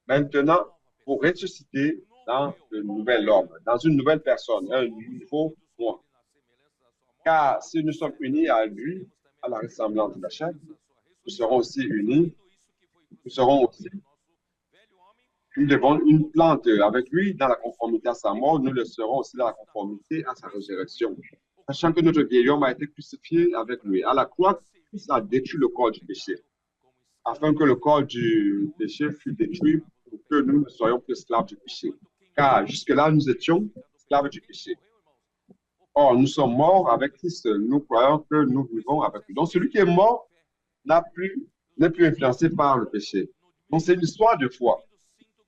Maintenant, vous ressuscitez dans le nouvel homme, dans une nouvelle personne, un nouveau moi. Car si nous sommes unis à lui, à la ressemblance de la chair, nous serons aussi unis, nous devons une plante avec lui dans la conformité à sa mort, nous le serons aussi dans la conformité à sa résurrection. Sachant que notre vieil homme a été crucifié avec lui. À la croix, Christ a détruit le corps du péché, afin que le corps du péché fût détruit pour que nous ne soyons plus esclaves du péché. Car jusque-là, nous étions esclaves du péché. Or, nous sommes morts avec Christ. Nous croyons que nous vivons avec lui. Donc, celui qui est mort n'est plus influencé par le péché. Donc, c'est une histoire de foi.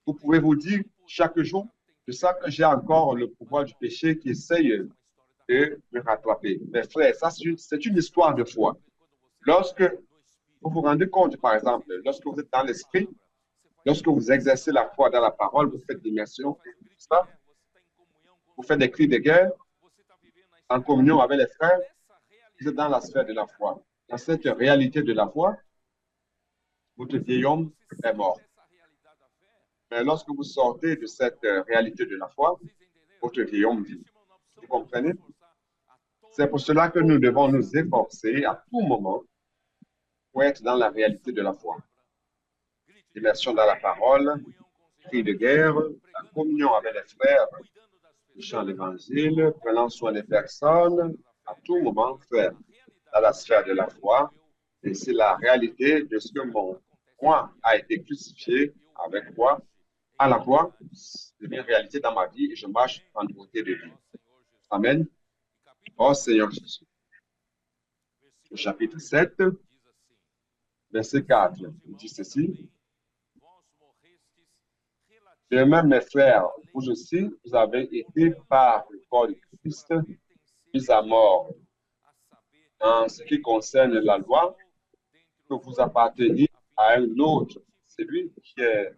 Vous pouvez vous dire chaque jour, je sens que j'ai encore le pouvoir du péché qui essaye de me rattraper. Mais frère, ça, c'est une histoire de foi. Lorsque vous vous rendez compte, par exemple, lorsque vous êtes dans l'esprit, lorsque vous exercez la foi dans la parole, vous faites l'immersion, vous faites des cris de guerre en communion avec les frères, vous êtes dans la sphère de la foi. Dans cette réalité de la foi, votre vieil homme est mort. Mais lorsque vous sortez de cette réalité de la foi, votre vieil homme vit. Vous comprenez? C'est pour cela que nous devons nous efforcer à tout moment pour être dans la réalité de la foi. Immersion dans la parole, cri de guerre, la communion avec les frères, le chant d'évangile, prenant soin des personnes, à tout moment, frère, dans la sphère de la foi. Et c'est la réalité de ce que moi a été crucifié avec moi à la croix. C'est une réalité dans ma vie et je marche en nouveauté de vie. Amen. Oh Seigneur Jésus. Au chapitre 7, verset 4, il dit ceci. De même, mes frères, vous aussi, vous avez été par le corps de Christ mis à mort. En ce qui concerne la loi, que vous appartenez à un autre, c'est lui qui est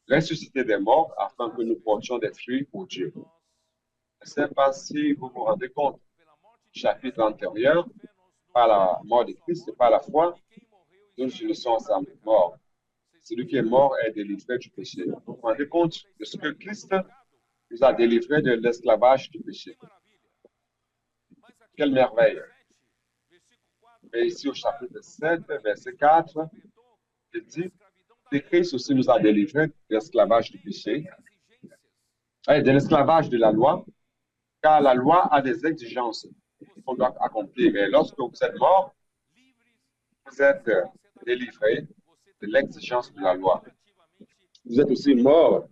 ressuscité des morts afin que nous portions des fruits pour Dieu. Je ne sais pas si vous vous rendez compte, chapitre antérieur, par la mort de Christ et par la foi, nous ne sommes ensemble morts. Celui qui est mort est délivré du péché. Vous vous rendez compte de ce que Christ nous a délivrés de l'esclavage du péché. Quelle merveille! Mais ici au chapitre 7, verset 4, il dit que Christ aussi nous a délivrés de l'esclavage du péché, de l'esclavage de la loi, car la loi a des exigences qu'on doit accomplir. Mais lorsque vous êtes mort, vous êtes délivré de l'exigence de la loi. Vous êtes aussi mort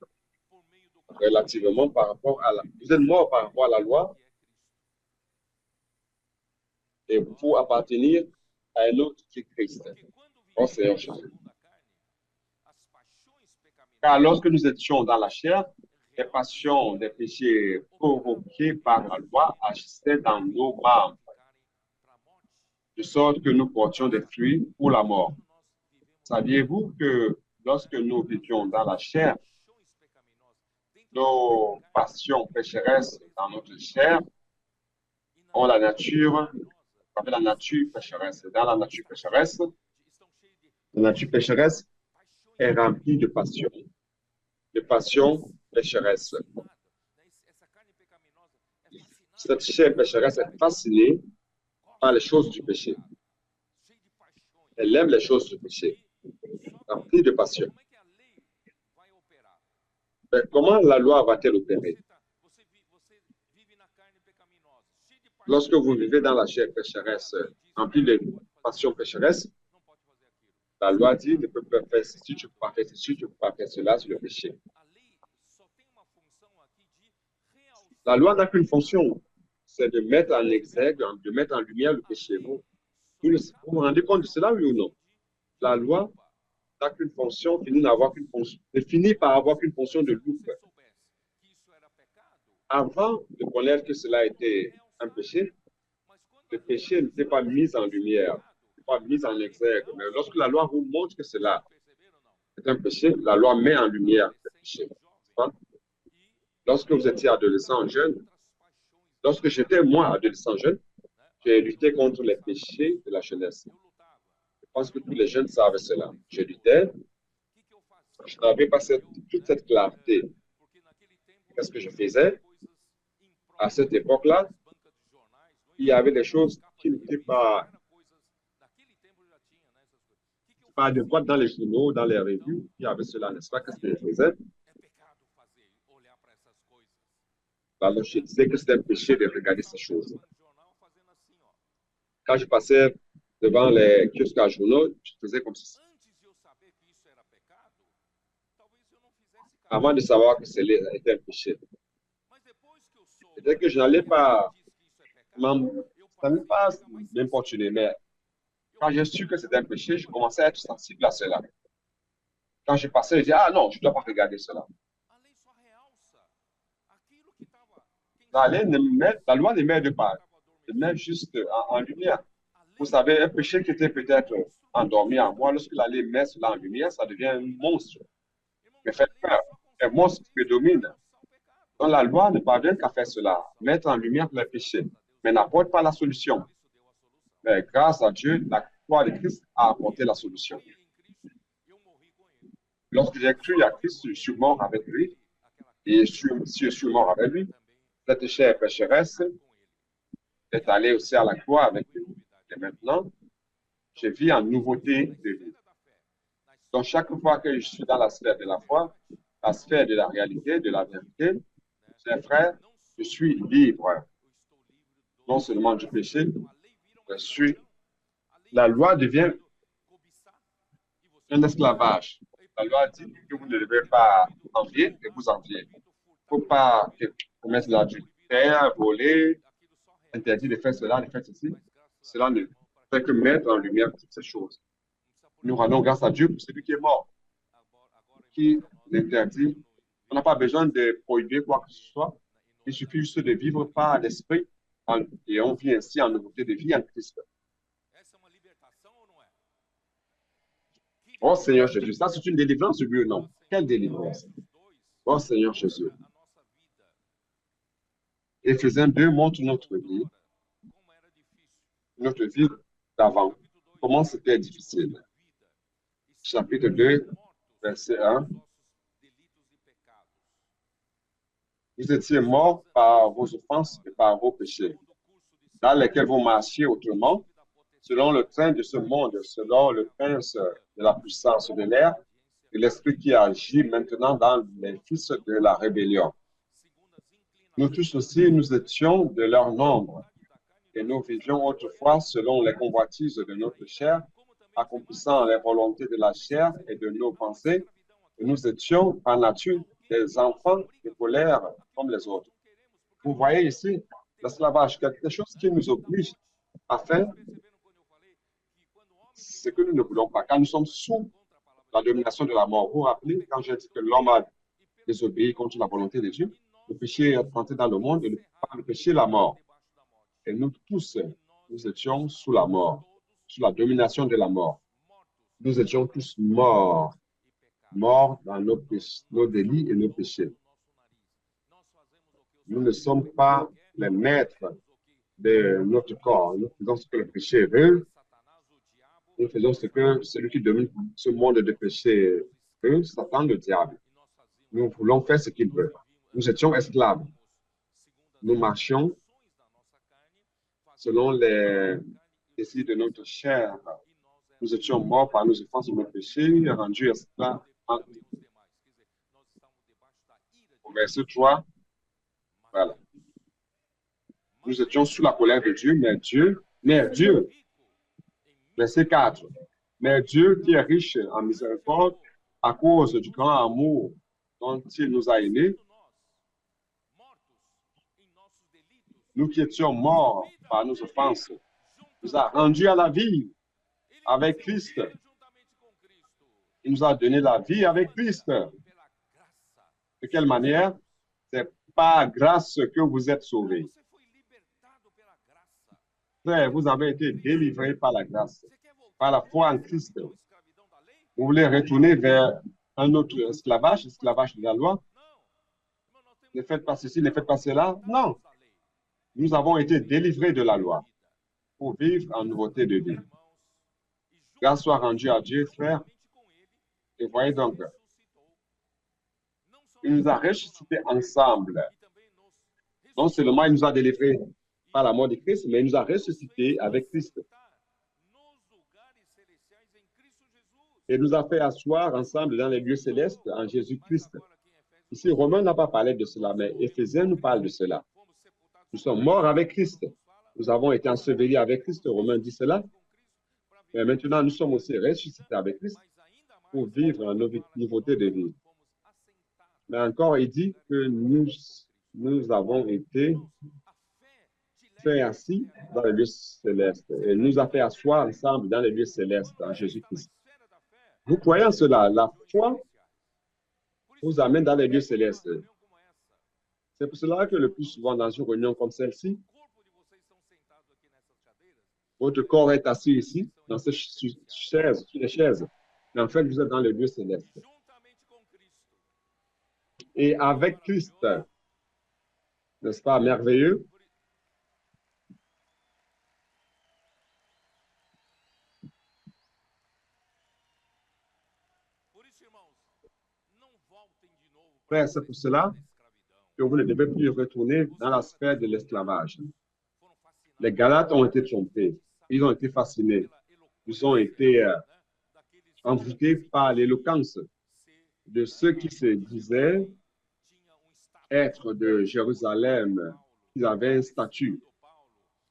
relativement par rapport à la... Vous êtes mort par rapport à la loi et vous appartenir à un autre qui est Christ. Oh Seigneur Jésus. Car lorsque nous étions dans la chair, les passions des péchés provoqués par la loi agissaient dans nos membres, de sorte que nous portions des fruits pour la mort. Saviez-vous que lorsque nous vivions dans la chair, nos passions pécheresses dans notre chair ont la nature, la nature pécheresse. Dans la nature pécheresse est remplie de passions pécheresses. Cette chair pécheresse est fascinée par les choses du péché. Elle aime les choses du péché, remplie de passion. Mais comment la loi va-t-elle opérer? Lorsque vous vivez dans la chair pécheresse, remplie de passion pécheresse, la loi dit, ne peux pas faire ceci, tu ne peux pas faire ceci, tu ne peux pas faire cela, c'est le péché. La loi n'a qu'une fonction, c'est de mettre en exergue, de mettre en lumière le péché. Vous vous rendez compte de cela, oui ou non? La loi n'a qu'une fonction, finit par avoir qu'une fonction de loupe. Avant de connaître que cela était un péché, le péché n'était pas mis en lumière, n'était pas mis en exergue. Mais lorsque la loi vous montre que cela est un péché, la loi met en lumière le péché. Lorsque vous étiez adolescent jeune, lorsque j'étais moi adolescent jeune, j'ai lutté contre les péchés de la jeunesse. Je pense que tous les jeunes savent cela. Je luttais, je n'avais pas toute cette clarté. Qu'est-ce que je faisais? À cette époque-là, il y avait des choses qui n'étaient pas de droite dans les journaux, dans les revues. Il y avait cela, n'est-ce pas? Qu'est-ce que je faisais? Alors, je disais que c'était un péché de regarder ces choses. Quand je passais devant les kiosques à journaux, je faisais comme ceci. Avant de savoir que c'était un péché. Peut-être que je n'allais pas m'importuner, mais quand j'ai su que c'était un péché, je commençais à être sensible à cela. Quand je passais, je disais, ah non, je ne dois pas regarder cela. La loi ne m'aide pas. Elle met juste en lumière. Vous savez, un péché qui était peut-être endormi en moi, lorsqu'il allait mettre cela en lumière, ça devient un monstre. Me fait peur. Un monstre qui me domine. Donc la loi ne parvient qu'à faire cela, mettre en lumière les péchés, mais n'apporte pas la solution. Mais grâce à Dieu, la croix de Christ a apporté la solution. Lorsque j'ai cru à Christ, je suis mort avec lui. Et si je suis mort avec lui, cette chair pécheresse est allée aussi à la croix avec lui. Et maintenant, je vis en nouveauté de vie. Donc, chaque fois que je suis dans la sphère de la foi, la sphère de la réalité, de la vérité, mes frères, je suis libre. Non seulement du péché, la loi devient un esclavage. La loi dit que vous ne devez pas envier et vous enviez. Il ne faut pas commettre l'adultère, voler, interdit de faire cela, de faire ceci. Cela ne fait que mettre en lumière toutes ces choses. Nous rendons grâce à Dieu pour celui qui est mort, qui l'interdit. On n'a pas besoin de prohiber quoi que ce soit. Il suffit juste de vivre par l'esprit et on vit ainsi en nouveauté de vie en Christ. Oh Seigneur Jésus, ça c'est une délivrance, oui ou non? Quelle délivrance? Oh Seigneur Jésus. Éphésiens 2 montre notre vie d'avant. Comment c'était difficile. Chapitre 2, verset 1. Vous étiez morts par vos offenses et par vos péchés, dans lesquels vous marchiez autrement, selon le train de ce monde, selon le prince de la puissance de l'air et l'esprit qui agit maintenant dans les fils de la rébellion. Nous tous aussi, nous étions de leur nombre, et nous vivions autrefois selon les convoitises de notre chair, accomplissant les volontés de la chair et de nos pensées, et nous étions par nature des enfants de colère comme les autres. Vous voyez ici l'esclavage, quelque chose qui nous oblige à faire ce que nous ne voulons pas. Quand nous sommes sous la domination de la mort, vous vous rappelez quand j'ai dit que l'homme a désobéi contre la volonté de Dieu, le péché est entré dans le monde et par le péché, la mort. Et nous tous, nous étions sous la mort, sous la domination de la mort. Nous étions tous morts, morts dans nos délits et nos péchés. Nous ne sommes pas les maîtres de notre corps. Nous faisons ce que le péché veut. Nous faisons ce que celui qui domine ce monde de péché veut, Satan, le diable. Nous voulons faire ce qu'il veut. Nous étions esclaves. Nous marchions selon les désirs de notre chair Nous étions morts par nos offenses et nos péchés, rendus esclaves. Au verset 3, voilà. Nous étions sous la colère de Dieu, mais Dieu, verset 4, mais Dieu qui est riche en miséricorde, à cause du grand amour dont il nous a aimés, nous qui étions morts par nos offenses, nous a rendus à la vie avec Christ. Il nous a donné la vie avec Christ. De quelle manière? C'est par grâce que vous êtes sauvés. Frère, vous avez été délivrés par la grâce, par la foi en Christ. Vous voulez retourner vers un autre esclavage, esclavage de la loi? Ne faites pas ceci, ne faites pas cela. Non. Nous avons été délivrés de la loi pour vivre en nouveauté de vie. Grâce soit rendue à Dieu, frère. Et voyez donc, il nous a ressuscités ensemble. Non seulement il nous a délivrés par la mort de Christ, mais il nous a ressuscités avec Christ. Et nous a fait asseoir ensemble dans les lieux célestes en Jésus-Christ. Ici, Romain n'a pas parlé de cela, mais Éphésiens nous parle de cela. Nous sommes morts avec Christ. Nous avons été ensevelis avec Christ. Romain dit cela. Mais maintenant, nous sommes aussi ressuscités avec Christ pour vivre en nouveauté de vie. Mais encore, il dit que nous avons été fait assis dans les lieux célestes. Et nous a fait asseoir ensemble dans les lieux célestes en Jésus-Christ. Vous croyez en cela? La foi vous amène dans les lieux célestes. C'est pour cela que le plus souvent dans une réunion comme celle-ci, votre corps est assis ici, dans ces chaises, sur les chaises. Mais en fait, vous êtes dans les lieux célestes. Et avec Christ, n'est-ce pas merveilleux? Frère, c'est pour cela que vous ne devez plus retourner dans la sphère de l'esclavage. Les Galates ont été trompés. Ils ont été fascinés. Ils ont été envoûtés par l'éloquence de ceux qui se disaient être de Jérusalem. Ils avaient un statut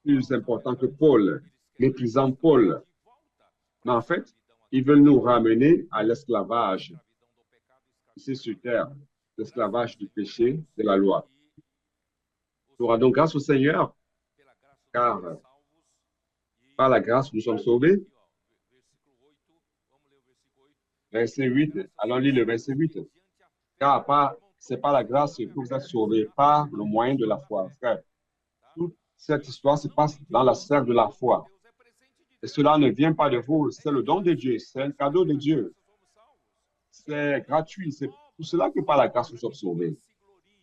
plus important que Paul, méprisant Paul. Mais en fait, ils veulent nous ramener à l'esclavage ici sur terre, l'esclavage du péché, de la loi. Nous rendons grâce au Seigneur, car par la grâce, nous sommes sauvés. Verset 8, allons lire le verset 8. Car c'est par la grâce que vous êtes sauvés, par le moyen de la foi. Frère, toute cette histoire se passe dans la sphère de la foi. Et cela ne vient pas de vous, c'est le don de Dieu, c'est un cadeau de Dieu. C'est gratuit, c'est pour cela que par la grâce, nous sommes sauvés.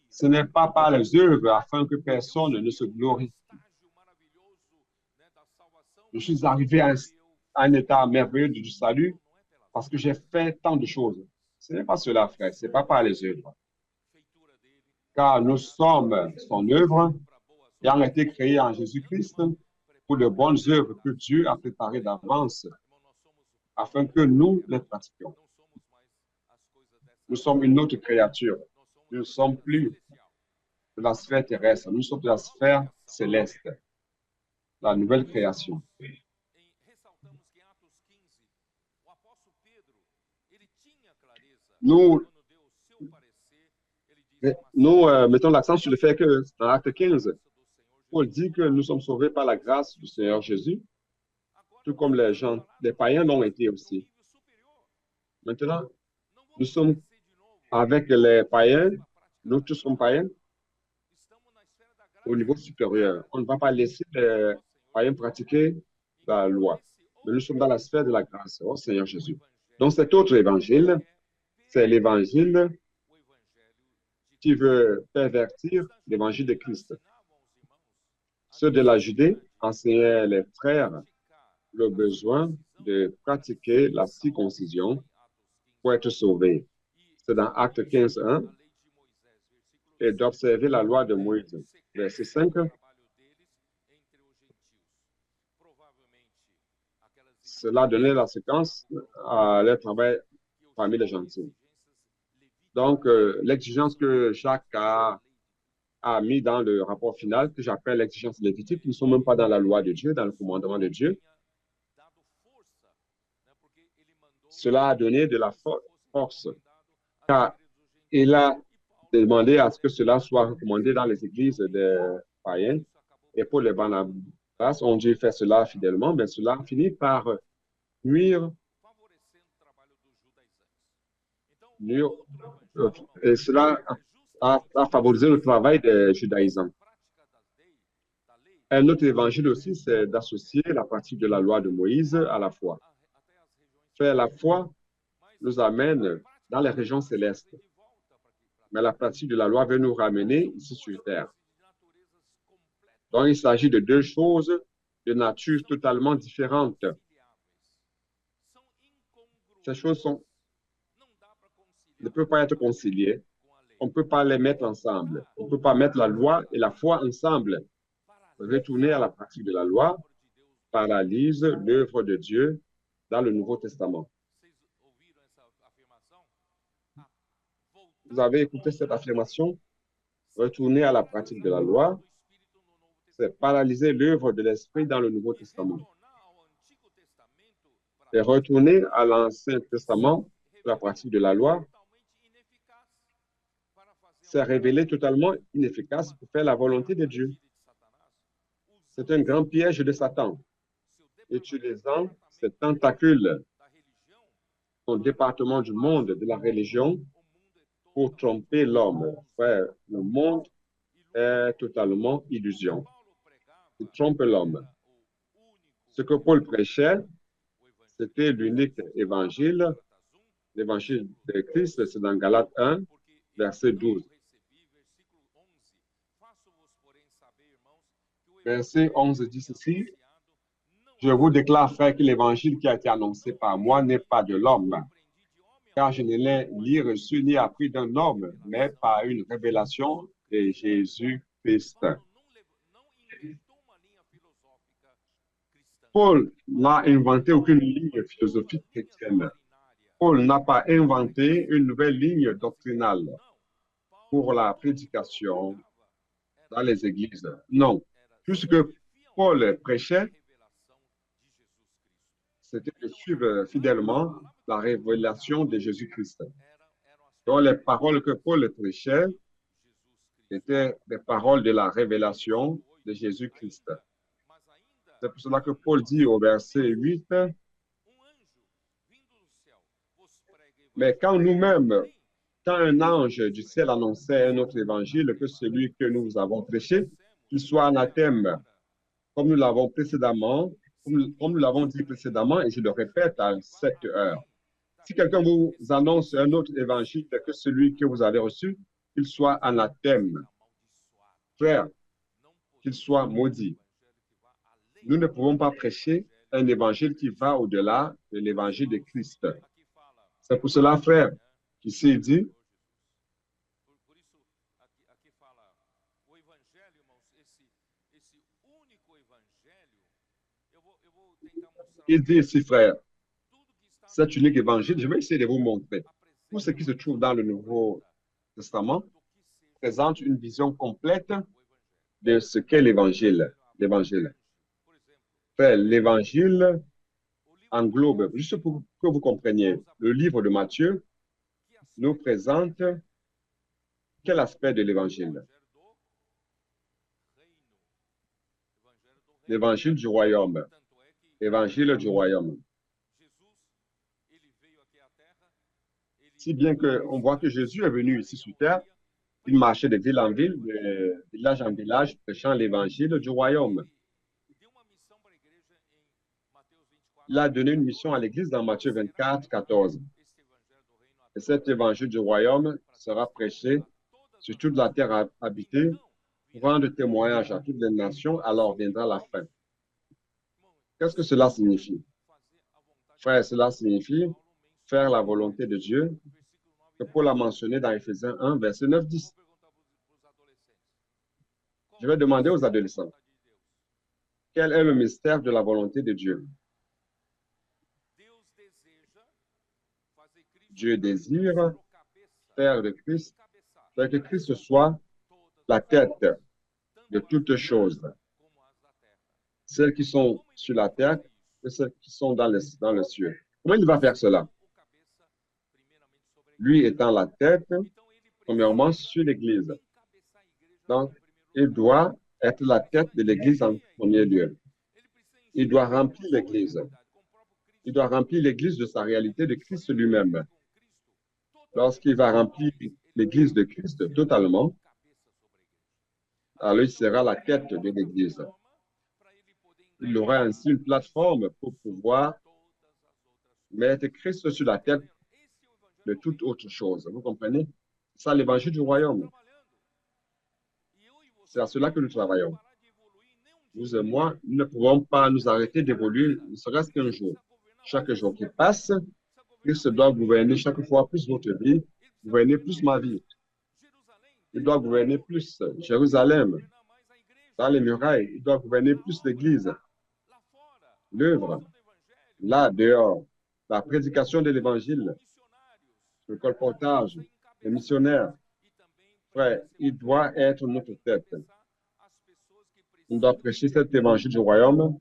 Ce n'est pas par les œuvres afin que personne ne se glorifie. Je suis arrivé à un état merveilleux du salut parce que j'ai fait tant de choses. Ce n'est pas cela, frère, ce n'est pas par les œuvres. Car nous sommes son œuvre ayant été créés en Jésus-Christ pour de bonnes œuvres que Dieu a préparées d'avance afin que nous les pratiquions. Nous sommes une autre créature. Nous ne sommes plus de la sphère terrestre. Nous sommes de la sphère céleste, la nouvelle création. Nous mettons l'accent sur le fait que dans l'acte 15, Paul dit que nous sommes sauvés par la grâce du Seigneur Jésus, tout comme les païens l'ont été aussi. Maintenant, nous sommes avec les païens, nous tous sommes païens, au niveau supérieur. On ne va pas laisser les païens pratiquer la loi, mais nous sommes dans la sphère de la grâce au Seigneur Jésus. Donc cet autre évangile, c'est l'évangile qui veut pervertir l'évangile de Christ. Ceux de la Judée enseignaient les frères le besoin de pratiquer la circoncision pour être sauvés. C'est dans Acte 15:1 et d'observer la loi de Moïse. Verset 5. Cela donnait la séquence à leur travail parmi les gentils. Donc, l'exigence que Jacques a mis dans le rapport final, que j'appelle l'exigence lévitique, qui ne sont même pas dans la loi de Dieu, dans le commandement de Dieu, cela a donné de la force, car il a demandé à ce que cela soit recommandé dans les églises des païens. Et pour les Barnabas, ont dû faire cela fidèlement, mais cela finit par nuire, nuire et cela a favorisé le travail des judaïsants. Un autre évangile aussi, c'est d'associer la pratique de la loi de Moïse à la foi. Faire la foi nous amène dans les régions célestes, mais la pratique de la loi veut nous ramener ici sur terre. Donc, il s'agit de deux choses de nature totalement différentes. Ces choses ne peuvent pas être conciliées. On ne peut pas les mettre ensemble. On ne peut pas mettre la loi et la foi ensemble. Retourner à la pratique de la loi paralyse l'œuvre de Dieu dans le Nouveau Testament. Vous avez écouté cette affirmation? Retourner à la pratique de la loi, c'est paralyser l'œuvre de l'Esprit dans le Nouveau Testament. Et retourner à l'Ancien Testament, la pratique de la loi, c'est révéler totalement inefficace pour faire la volonté de Dieu. C'est un grand piège de Satan, utilisant ses tentacules, son département du monde, de la religion, pour tromper l'homme. Frère, le monde est totalement illusion. Il trompe l'homme. Ce que Paul prêchait, c'était l'unique évangile. L'évangile de Christ, c'est dans Galates 1, verset 12. Verset 11 dit ceci: je vous déclare, frère, que l'évangile qui a été annoncé par moi n'est pas de l'homme, car je ne l'ai ni reçu ni appris d'un homme, mais par une révélation de Jésus-Christ. Paul n'a inventé aucune ligne philosophique chrétienne. Paul n'a pas inventé une nouvelle ligne doctrinale pour la prédication dans les églises. Non. Tout ce que Paul prêchait, c'était de suivre fidèlement la révélation de Jésus-Christ. Donc, les paroles que Paul prêchait étaient des paroles de la révélation de Jésus-Christ. C'est pour cela que Paul dit au verset 8, mais quand nous-mêmes, quand un ange du ciel annonçait un autre évangile que celui que nous avons prêché, qu'il soit anathème, comme nous l'avons précédemment, comme nous l'avons dit précédemment, et je le répète à cette heure. Si quelqu'un vous annonce un autre évangile que celui que vous avez reçu, qu'il soit anathème. Frère, qu'il soit maudit. Nous ne pouvons pas prêcher un évangile qui va au-delà de l'évangile de Christ. C'est pour cela, frère, qu'ici dit, il dit ici, frère, cet unique évangile, je vais essayer de vous montrer. Tout ce qui se trouve dans le Nouveau Testament présente une vision complète de ce qu'est l'évangile. L'évangile. Frère, l'évangile englobe, juste pour que vous compreniez, le livre de Matthieu nous présente quel aspect de l'évangile? L'évangile du royaume. Évangile du royaume. Si bien qu'on voit que Jésus est venu ici sur terre, il marchait de ville en ville, de village en village, prêchant l'évangile du royaume. Il a donné une mission à l'Église dans Matthieu 24, 14. Et cet évangile du royaume sera prêché sur toute la terre habitée pour rendre témoignage à toutes les nations, alors viendra la fin. Qu'est-ce que cela signifie? Frère, cela signifie faire la volonté de Dieu, que Paul a mentionné dans Éphésiens 1, verset 9-10. Je vais demander aux adolescents, quel est le mystère de la volonté de Dieu? Dieu désire faire de Christ, faire que Christ soit la tête de toutes choses, celles qui sont sur la terre et celles qui sont dans le ciel. Comment il va faire cela? Lui étant la tête, premièrement, sur l'Église. Donc, il doit être la tête de l'Église en premier lieu. Il doit remplir l'Église. Il doit remplir l'Église de sa réalité de Christ lui-même. Lorsqu'il va remplir l'Église de Christ totalement, alors il sera la tête de l'Église. Il aura ainsi une plateforme pour pouvoir mettre Christ sur la tête de toute autre chose. Vous comprenez? C'est ça l'évangile du royaume. C'est à cela que nous travaillons. Vous et moi, nous ne pouvons pas nous arrêter d'évoluer, ne serait-ce qu'un jour. Chaque jour qui passe, Christ doit gouverner chaque fois plus votre vie, gouverner plus ma vie. Il doit gouverner plus Jérusalem, dans les murailles. Il doit gouverner plus l'Église, l'œuvre, là, dehors, la prédication de l'Évangile, le colportage, les missionnaires. Frère, il doit être notre tête. On doit prêcher cet évangile du royaume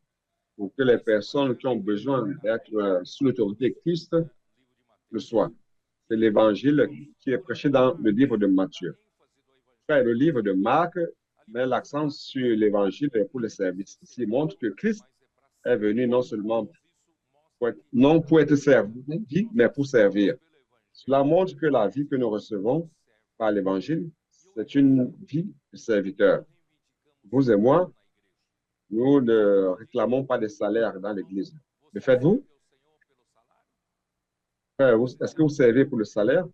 pour que les personnes qui ont besoin d'être sous l'autorité de Christ le soient. C'est l'évangile qui est prêché dans le livre de Matthieu. Frère, le livre de Marc met l'accent sur l'évangile pour le service. Il montre que Christ est venu non seulement non pour être servi, mais pour servir. Cela montre que la vie que nous recevons par l'évangile, c'est une vie de serviteur. Vous et moi, nous ne réclamons pas de salaire dans l'Église. Le faites-vous? Est-ce que vous servez pour le salaire?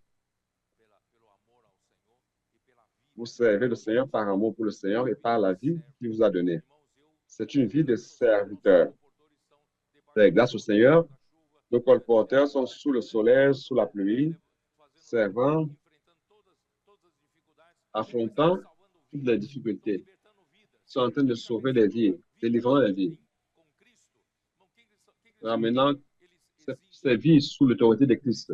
Vous servez le Seigneur par amour pour le Seigneur et par la vie qu'il vous a donnée. C'est une vie de serviteur. Grâce au Seigneur, nos colporteurs sont sous le soleil, sous la pluie, servant, affrontant toutes les difficultés. Ils sont en train de sauver des vies, délivrant des vies, ramenant ces vies sous l'autorité de Christ.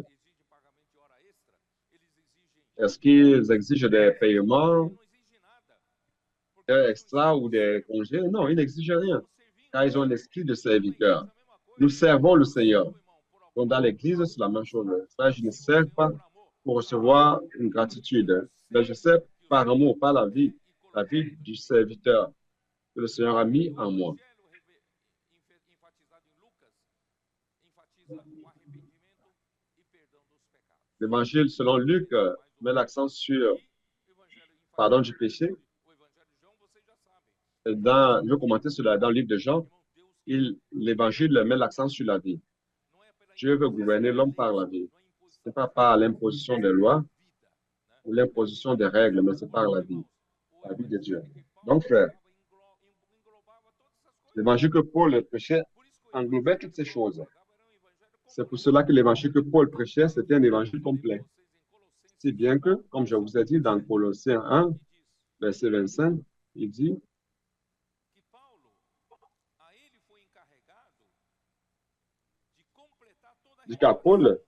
Est-ce qu'ils exigent des paiements extra ou des congés? Non, ils n'exigent rien, car ils ont l'esprit de serviteur. Nous servons le Seigneur. Donc, dans l'Église, c'est la même chose. Frère, je ne sers pas pour recevoir une gratitude, mais je sers par amour, par la vie du serviteur que le Seigneur a mis en moi. L'évangile selon Luc met l'accent sur pardon du péché. Je vais commenter cela dans le livre de Jean. L'évangile met l'accent sur la vie. Dieu veut gouverner l'homme par la vie. Ce n'est pas par l'imposition des lois ou l'imposition des règles, mais c'est par la vie de Dieu. Donc, frère, l'évangile que Paul prêchait englobait toutes ces choses. C'est pour cela que l'évangile que Paul prêchait, c'était un évangile complet. Si bien que, comme je vous ai dit dans Colossiens 1, verset 25, il dit qu'à Paul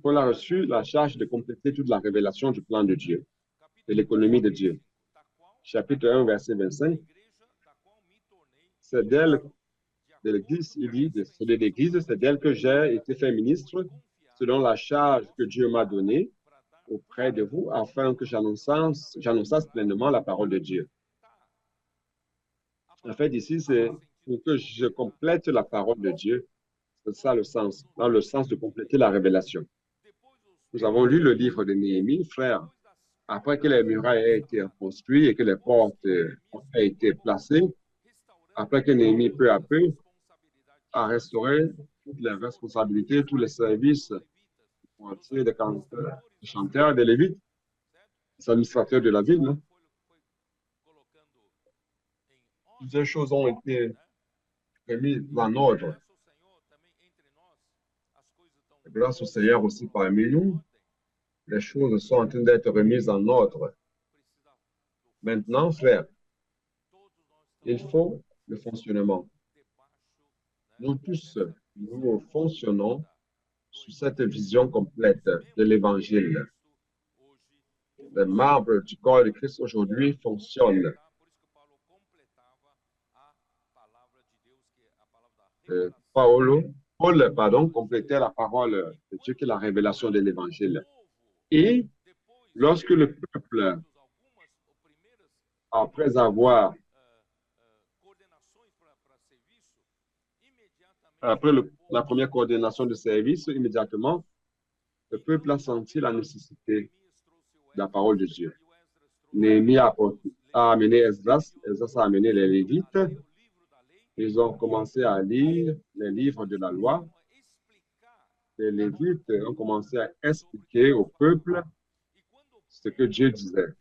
a reçu la charge de compléter toute la révélation du plan de Dieu, de l'économie de Dieu. Chapitre 1, verset 25, c'est d'elle, de l'Église, il dit, de l'Église, c'est d'elle que j'ai été fait ministre selon la charge que Dieu m'a donnée auprès de vous, afin que j'annonçasse pleinement la parole de Dieu. En fait, ici, c'est pour que je complète la parole de Dieu. C'est ça le sens, dans le sens de compléter la révélation. Nous avons lu le livre de Néhémie, frère. Après que les murailles aient été construites et que les portes ont été placées, après que Néhémie, peu à peu, a restauré toutes les responsabilités, tous les services des chanteurs, des lévites, des administrateurs de la ville. Non? Plusieurs choses ont été remises en ordre. Grâce au Seigneur aussi parmi nous, les choses sont en train d'être remises en ordre. Maintenant, frère, il faut le fonctionnement. Nous tous, nous fonctionnons sur cette vision complète de l'Évangile. Les membres du corps de Christ aujourd'hui fonctionnent. Paul, complétait la parole de Dieu qui est la révélation de l'Évangile. Et lorsque le peuple, après avoir, après la première coordination de service, immédiatement, le peuple a senti la nécessité de la parole de Dieu. Néhémie a amené Esdras, Esdras a amené les Lévites. Ils ont commencé à lire les livres de la loi. Les Lévites ont commencé à expliquer au peuple ce que Dieu disait.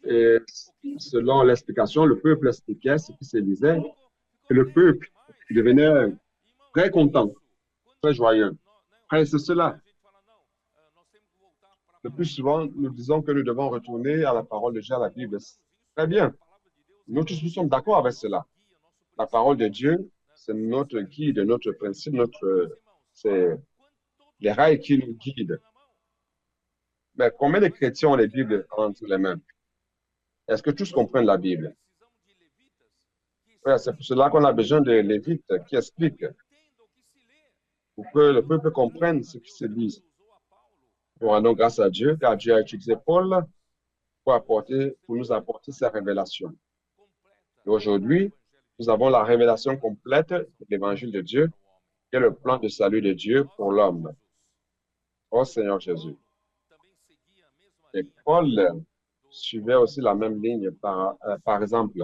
Et selon l'explication, le peuple expliquait ce qui se disait. Et le peuple devenait très content, très joyeux. Frère, c'est cela. Le plus souvent, nous disons que nous devons retourner à la parole de Dieu, à la Bible. Très bien. Nous tous nous sommes d'accord avec cela. La parole de Dieu, c'est notre guide, notre principe, c'est les rails qui nous guident. Mais combien de chrétiens ont les Bibles entre les mains? Est-ce que tous comprennent la Bible? C'est pour cela qu'on a besoin de Lévites qui expliquent pour que le peuple comprenne ce qui se dit. Nous rendons grâce à Dieu, car Dieu a utilisé Paul pour nous apporter sa révélation. Et aujourd'hui, nous avons la révélation complète de l'Évangile de Dieu, qui est le plan de salut de Dieu pour l'homme. Oh Seigneur Jésus. Et Paul suivait aussi la même ligne. Par exemple,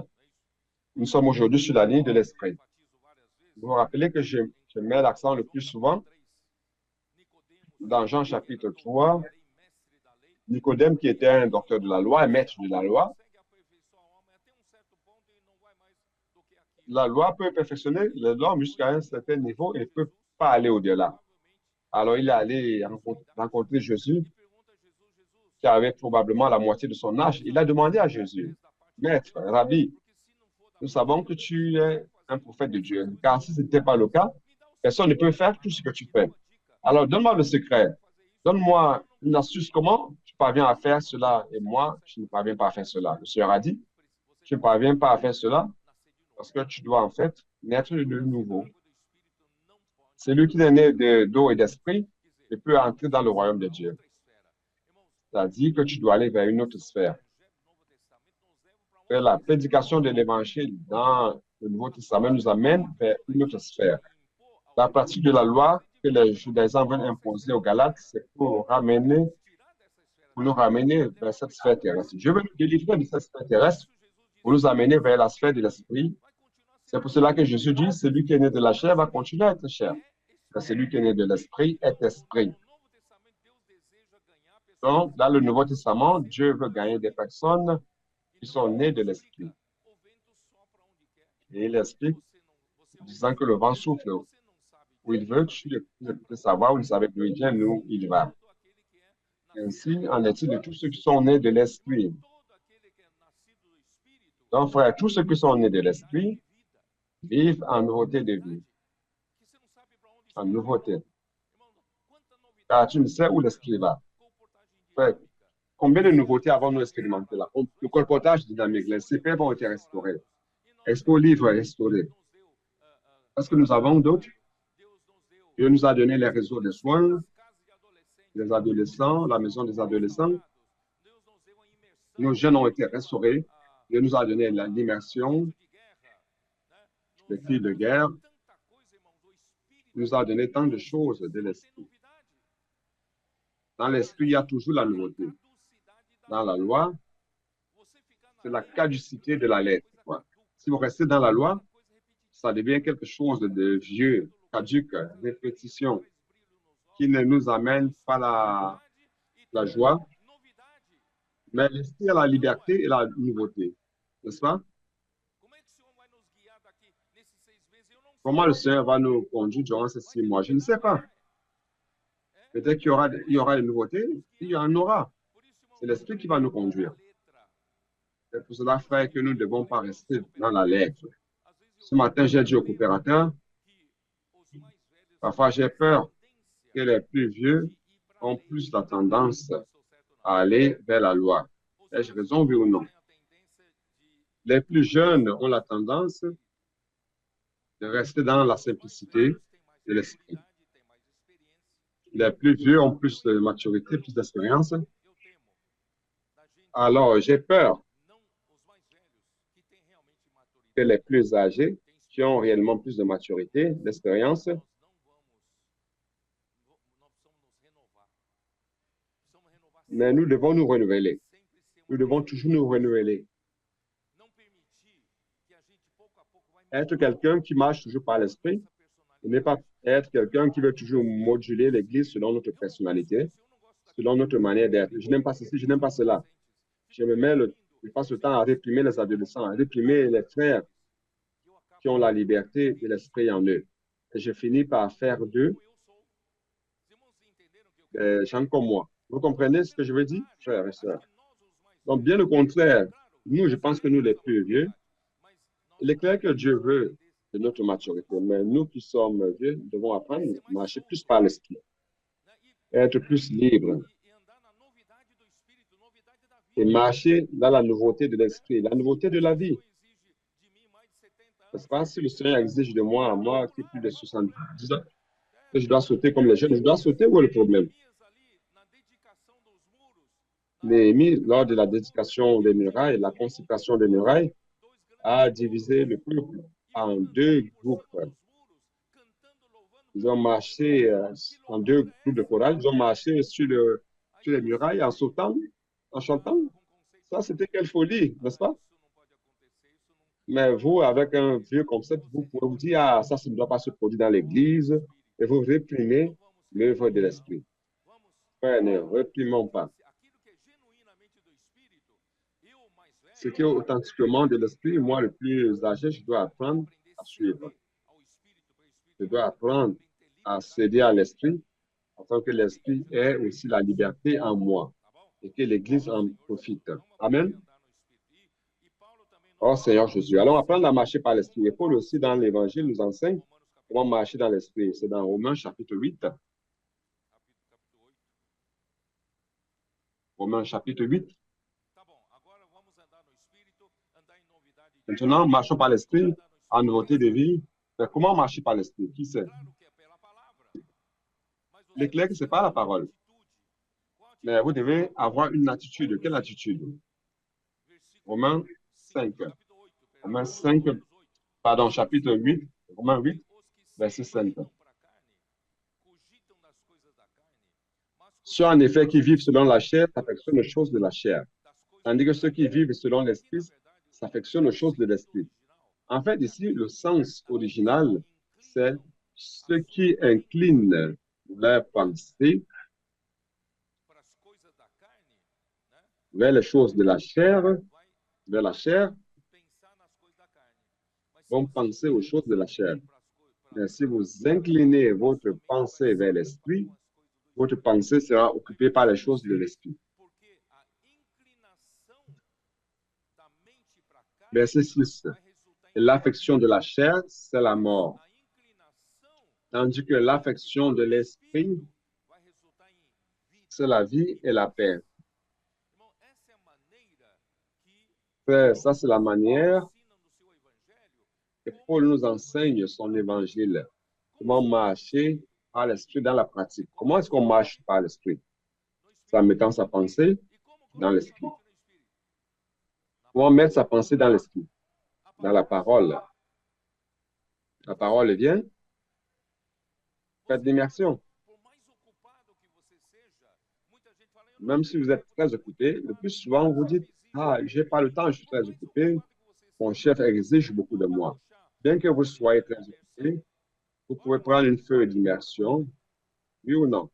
nous sommes aujourd'hui sur la ligne de l'esprit. Vous vous rappelez que je mets l'accent le plus souvent dans Jean chapitre 3, Nicodème qui était un docteur de la loi, un maître de la loi. La loi peut perfectionner l'homme jusqu'à un certain niveau et ne peut pas aller au-delà. Alors il est allé rencontrer Jésus, qui avait probablement la moitié de son âge. Il a demandé à Jésus, Maître, Rabbi, nous savons que tu es un prophète de Dieu, car si ce n'était pas le cas, personne ne peut faire tout ce que tu fais. Alors donne-moi le secret. Donne-moi une astuce, comment tu parviens à faire cela et moi, je ne parviens pas à faire cela. Le Seigneur a dit, tu ne parviens pas à faire cela parce que tu dois en fait naître de nouveau. Celui qui est né d'eau et d'esprit ne peut entrer dans le royaume de Dieu. C'est-à-dire que tu dois aller vers une autre sphère. La prédication de l'Évangile dans le Nouveau Testament nous amène vers une autre sphère. La pratique de la loi que les judaïsants veulent imposer aux Galates, c'est pour nous ramener vers cette sphère terrestre. Dieu veut nous délivrer de cette sphère terrestre pour nous amener vers la sphère de l'esprit. C'est pour cela que Jésus dit, celui qui est né de la chair va continuer à être chair. Mais celui qui est né de l'esprit est esprit. Donc, dans le Nouveau Testament, Dieu veut gagner des personnes qui sont nées de l'esprit. Et il explique, disant que le vent souffle où il veut, tu ne peux savoir, vous ne savez d'où il vient, où il va. Ainsi, en est-il de tous ceux qui sont nés de l'esprit. Donc, frère, tous ceux qui sont nés de l'esprit vivent en nouveauté de vie. En nouveauté. Car tu ne sais où l'esprit va. Frère, combien de nouveautés avons-nous expérimentées là? Le colportage dynamique, les CP vont être restaurés. Expo Livre est restauré. Est-ce que nous avons d'autres? Dieu nous a donné les réseaux de soins, les adolescents, la maison des adolescents. Nos jeunes ont été restaurés. Dieu nous a donné l'immersion, les filles de guerre. Il nous a donné tant de choses de l'esprit. Dans l'esprit, il y a toujours la nouveauté. Dans la loi, c'est la caducité de la lettre. Si vous restez dans la loi, ça devient quelque chose de vieux, caduque, répétition, qui ne nous amène pas la joie, mais l'esprit a la liberté et la nouveauté, n'est-ce pas? Comment le Seigneur va nous conduire durant ces 6 mois? Je ne sais pas. Peut-être qu'il y aura des nouveautés, il y en aura. C'est l'esprit qui va nous conduire. C'est pour cela, frère, que nous ne devons pas rester dans la lettre. Ce matin, j'ai dit au coopérateur, parfois j'ai peur que les plus vieux ont plus la tendance à aller vers la loi. Ai-je raison, oui ou non? Les plus jeunes ont la tendance de rester dans la simplicité de l'esprit. Les plus vieux ont plus de maturité, plus d'expérience. Alors, j'ai peur que les plus âgés, qui ont réellement plus de maturité, d'expérience, mais nous devons nous renouveler. Nous devons toujours nous renouveler. Être quelqu'un qui marche toujours par l'esprit, ne pas être quelqu'un qui veut toujours moduler l'Église selon notre personnalité, selon notre manière d'être. Je n'aime pas ceci, je n'aime pas cela. Je passe le temps à réprimer les adolescents, à réprimer les frères qui ont la liberté de l'esprit en eux. Et je finis par faire d'eux des gens comme moi. Vous comprenez ce que je veux dire, frères et sœurs? Donc, bien au contraire, nous, je pense que nous, les plus vieux, il est clair que Dieu veut de notre maturité, mais nous qui sommes vieux, nous devons apprendre à marcher plus par l'esprit, être plus libres et marcher dans la nouveauté de l'esprit, la nouveauté de la vie. N'est-ce pas? Si le Seigneur exige de moi qui ai plus de 70 ans, que je dois sauter comme les jeunes, je dois sauter, où est le problème? Néhémie, lors de la dédication des murailles, la consécration des murailles, a divisé le peuple en deux groupes. Ils ont marché en deux groupes de chorales, ils ont marché sur les murailles en sautant, en chantant. Ça, c'était quelle folie, n'est-ce pas? Mais vous, avec un vieux concept, vous pouvez vous dire, ah, ça ne doit pas se produire dans l'Église, et vous réprimez l'œuvre de l'Esprit. Frère, ne réprimons pas. Ce qui est authentiquement de l'Esprit, moi, le plus âgé, je dois apprendre à suivre. Je dois apprendre à céder à l'Esprit, afin que l'Esprit ait aussi la liberté en moi et que l'Église en profite. Amen. Oh Seigneur Jésus, allons apprendre à marcher par l'Esprit. Et Paul aussi, dans l'Évangile, nous enseigne comment marcher dans l'Esprit. C'est dans Romains chapitre 8. Romains chapitre 8. Maintenant, marchons par l'Esprit en nouveauté de vie. Mais comment marcher par l'Esprit? Qui sait? Il est clair que ce n'est pas la parole. Mais vous devez avoir une attitude. Quelle attitude? Romains 5. Romains 5, pardon, chapitre 8, Romains 8, verset 5. Ceux en effet qui vivent selon la chair s'affectionnent aux choses de la chair, tandis que ceux qui vivent selon l'esprit s'affectionnent aux choses de l'esprit. En fait, ici, le sens original, c'est ceux qui inclinent leur pensée vers les choses de la chair, vers la chair, vont penser aux choses de la chair. Mais si vous inclinez votre pensée vers l'esprit, votre pensée sera occupée par les choses de l'esprit. Verset 6. L'affection de la chair, c'est la mort, tandis que l'affection de l'esprit, c'est la vie et la paix. Ça, c'est la manière que Paul nous enseigne son évangile. Comment marcher par l'esprit dans la pratique. Comment est-ce qu'on marche par l'esprit? C'est en mettant sa pensée dans l'esprit. Comment mettre sa pensée dans l'esprit? Dans la parole. La parole vient. Faites l'immersion. Même si vous êtes très occupé, le plus souvent, vous dites, ah, j'ai pas le temps, je suis très occupé. Mon chef exige beaucoup de moi. Bien que vous soyez très occupé, vous pouvez prendre une feuille d'immersion, oui ou non?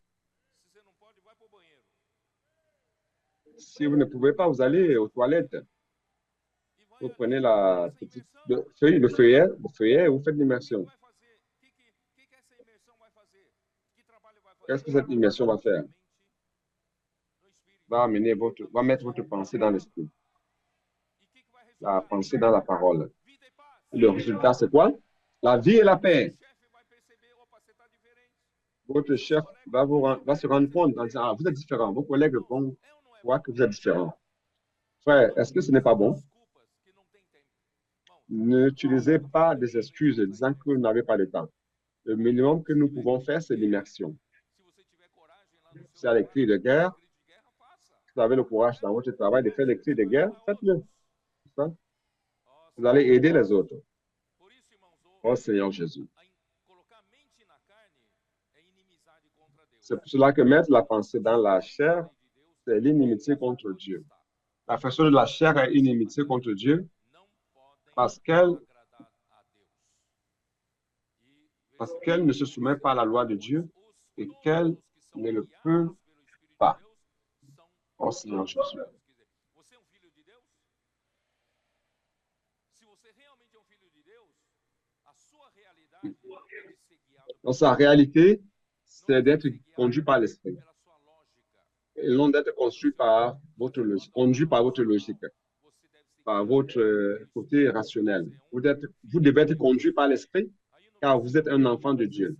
Si vous ne pouvez pas, vous allez aux toilettes. Vous prenez la petite feuille, le feuillet, et vous faites l'immersion. Qu'est-ce que cette immersion va faire? Va mettre votre pensée dans l'esprit. La pensée dans la parole. Le résultat, c'est quoi? La vie et la paix. Votre chef va se rendre compte en disant, ah, vous êtes différent. Vos collègues vont voir que vous êtes différent. Frère, est-ce que ce n'est pas bon? N'utilisez pas des excuses disant que vous n'avez pas de temps. Le minimum que nous pouvons faire, c'est l'immersion. C'est à les cris de guerre. Si vous avez le courage dans votre travail de faire les cris de guerre, faites-le. Vous allez aider les autres. Oh Seigneur Jésus. C'est pour cela que mettre la pensée dans la chair, c'est l'inimitié contre Dieu. La façon de la chair est inimitié contre Dieu parce qu'elle ne se soumet pas à la loi de Dieu et qu'elle ne le peut pas. Oh Seigneur Jésus. Donc, sa réalité, c'est d'être conduit par l'esprit. Et non d'être conduit par votre logique, par votre côté rationnel. Vous devez être conduit par l'esprit, car vous êtes un enfant de Dieu.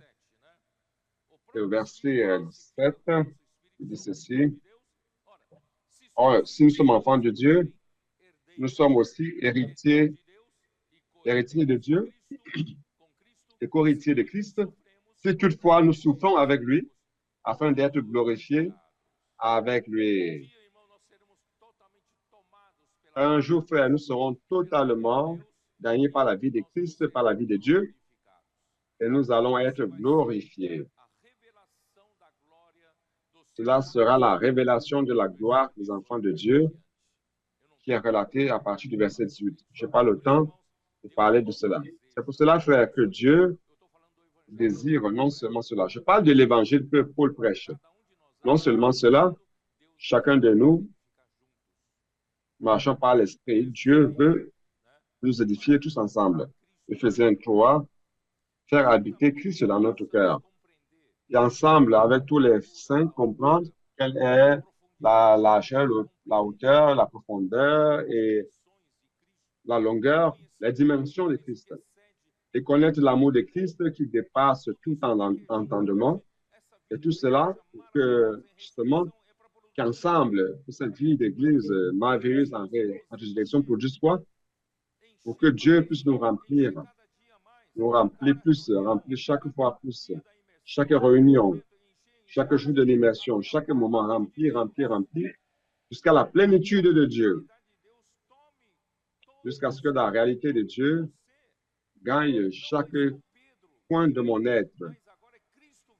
Et au verset 17, il dit ceci. Or, si nous sommes enfants de Dieu, nous sommes aussi héritiers de Dieu et co-héritiers de Christ. Si toutefois nous souffrons avec lui, afin d'être glorifiés avec lui. Un jour, frère, nous serons totalement gagnés par la vie de Christ, par la vie de Dieu, et nous allons être glorifiés. Cela sera la révélation de la gloire des enfants de Dieu qui est relatée à partir du verset 18. Je n'ai pas le temps de parler de cela. C'est pour cela, frère, que Dieu désire non seulement cela. Je parle de l'évangile que Paul prêche. Non seulement cela, chacun de nous, marchant par l'Esprit, Dieu veut nous édifier tous ensemble. Éphésiens 3, faire habiter Christ dans notre cœur. Et ensemble, avec tous les saints, comprendre quelle est la largeur, la hauteur, la profondeur et la longueur, les dimensions de Christ. Et connaître l'amour de Christ qui dépasse tout entendement. Et tout cela pour que, justement, qu'ensemble, pour cette vie d'église merveilleuse en résurrection produise quoi? Pour que Dieu puisse nous remplir plus, remplir chaque fois plus, chaque réunion, chaque jour de l'immersion, chaque moment, remplir, jusqu'à la plénitude de Dieu, jusqu'à ce que la réalité de Dieu gagne chaque point de mon être.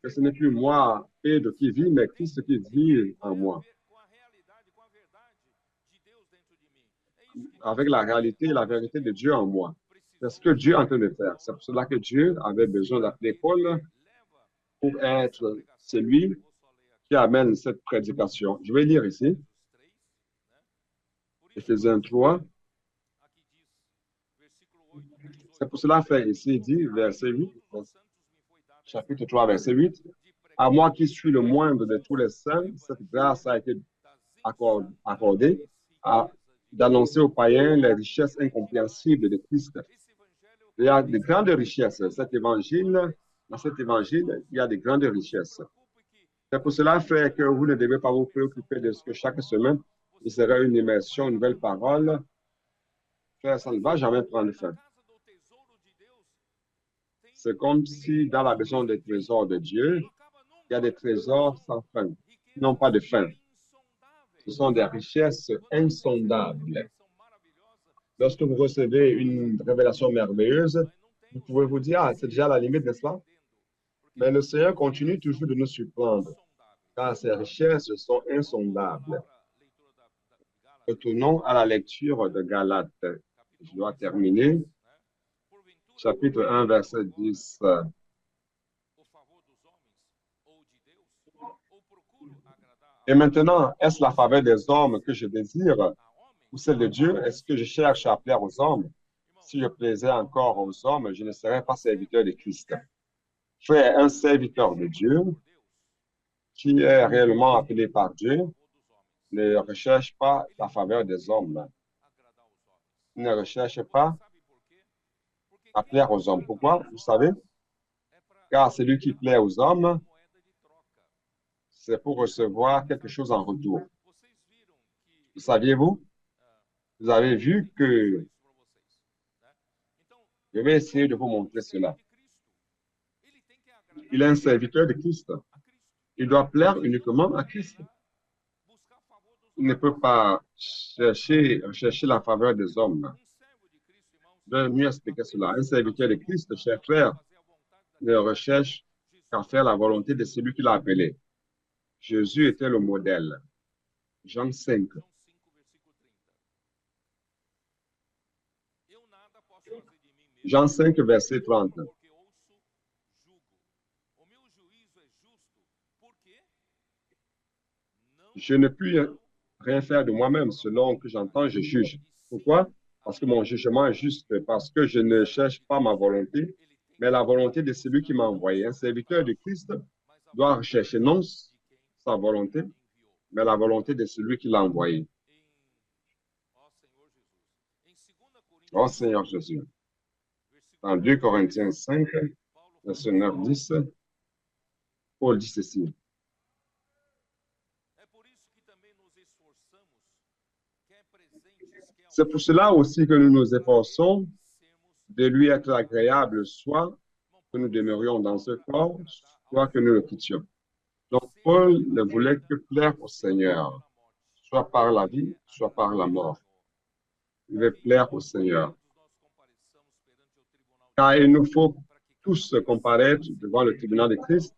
Que ce n'est plus moi, Pedro, qui vit, mais Christ qui vit en moi. Avec la réalité et la vérité de Dieu en moi. C'est ce que Dieu est en train de faire. C'est pour cela que Dieu avait besoin d'appeler Paul pour être celui qui amène cette prédication. Je vais lire ici. Éphésiens 3. C'est pour cela que ici, il dit, verset 8, chapitre 3, verset 8. À moi qui suis le moindre de tous les saints, cette grâce a été accordée d'annoncer aux païens les richesses incompréhensibles de Christ. Il y a de grandes richesses. Dans cet évangile, il y a de grandes richesses. C'est pour cela, frère, que vous ne devez pas vous préoccuper de ce que chaque semaine, il sera une immersion, une nouvelle parole. Frère, ça ne va jamais prendre fin. C'est comme si dans la maison des trésors de Dieu, il y a des trésors sans fin, qui n'ont pas de fin. Ce sont des richesses insondables. Lorsque vous recevez une révélation merveilleuse, vous pouvez vous dire, ah, c'est déjà la limite, n'est-ce pas? Mais le Seigneur continue toujours de nous surprendre, car ces richesses sont insondables. Retournons à la lecture de Galates. Je dois terminer. Chapitre 1, verset 10. Et maintenant, est-ce la faveur des hommes que je désire ou celle de Dieu? Est-ce que je cherche à plaire aux hommes? Si je plaisais encore aux hommes, je ne serais pas serviteur de Christ. Frère, un serviteur de Dieu qui est réellement appelé par Dieu ne recherche pas la faveur des hommes. Il ne recherche pas à plaire aux hommes. Pourquoi? Vous savez? Car celui qui plaît aux hommes, c'est pour recevoir quelque chose en retour. Saviez-vous? Vous avez vu que je vais essayer de vous montrer cela. Il est un serviteur de Christ. Il doit plaire uniquement à Christ. Il ne peut pas chercher la faveur des hommes. Je vais mieux expliquer cela. Un serviteur de Christ, chers frères, ne recherche qu'à faire la volonté de celui qui l'a appelé. Jésus était le modèle. Jean 5. Jean 5, verset 30. Je ne puis rien faire de moi-même. Selon que j'entends, je juge. Pourquoi? Parce que mon jugement est juste. Parce que je ne cherche pas ma volonté, mais la volonté de celui qui m'a envoyé. Un serviteur de Christ doit rechercher non sa volonté, mais la volonté de celui qui l'a envoyé. Oh Seigneur Jésus. Dans 2 Corinthiens 5, verset 9, 10, Paul dit ceci. C'est pour cela aussi que nous nous efforçons de lui être agréable, soit que nous demeurions dans ce corps, soit que nous le quittions. Donc, Paul ne voulait que plaire au Seigneur, soit par la vie, soit par la mort. Il veut plaire au Seigneur. Car il nous faut tous comparaître devant le tribunal de Christ,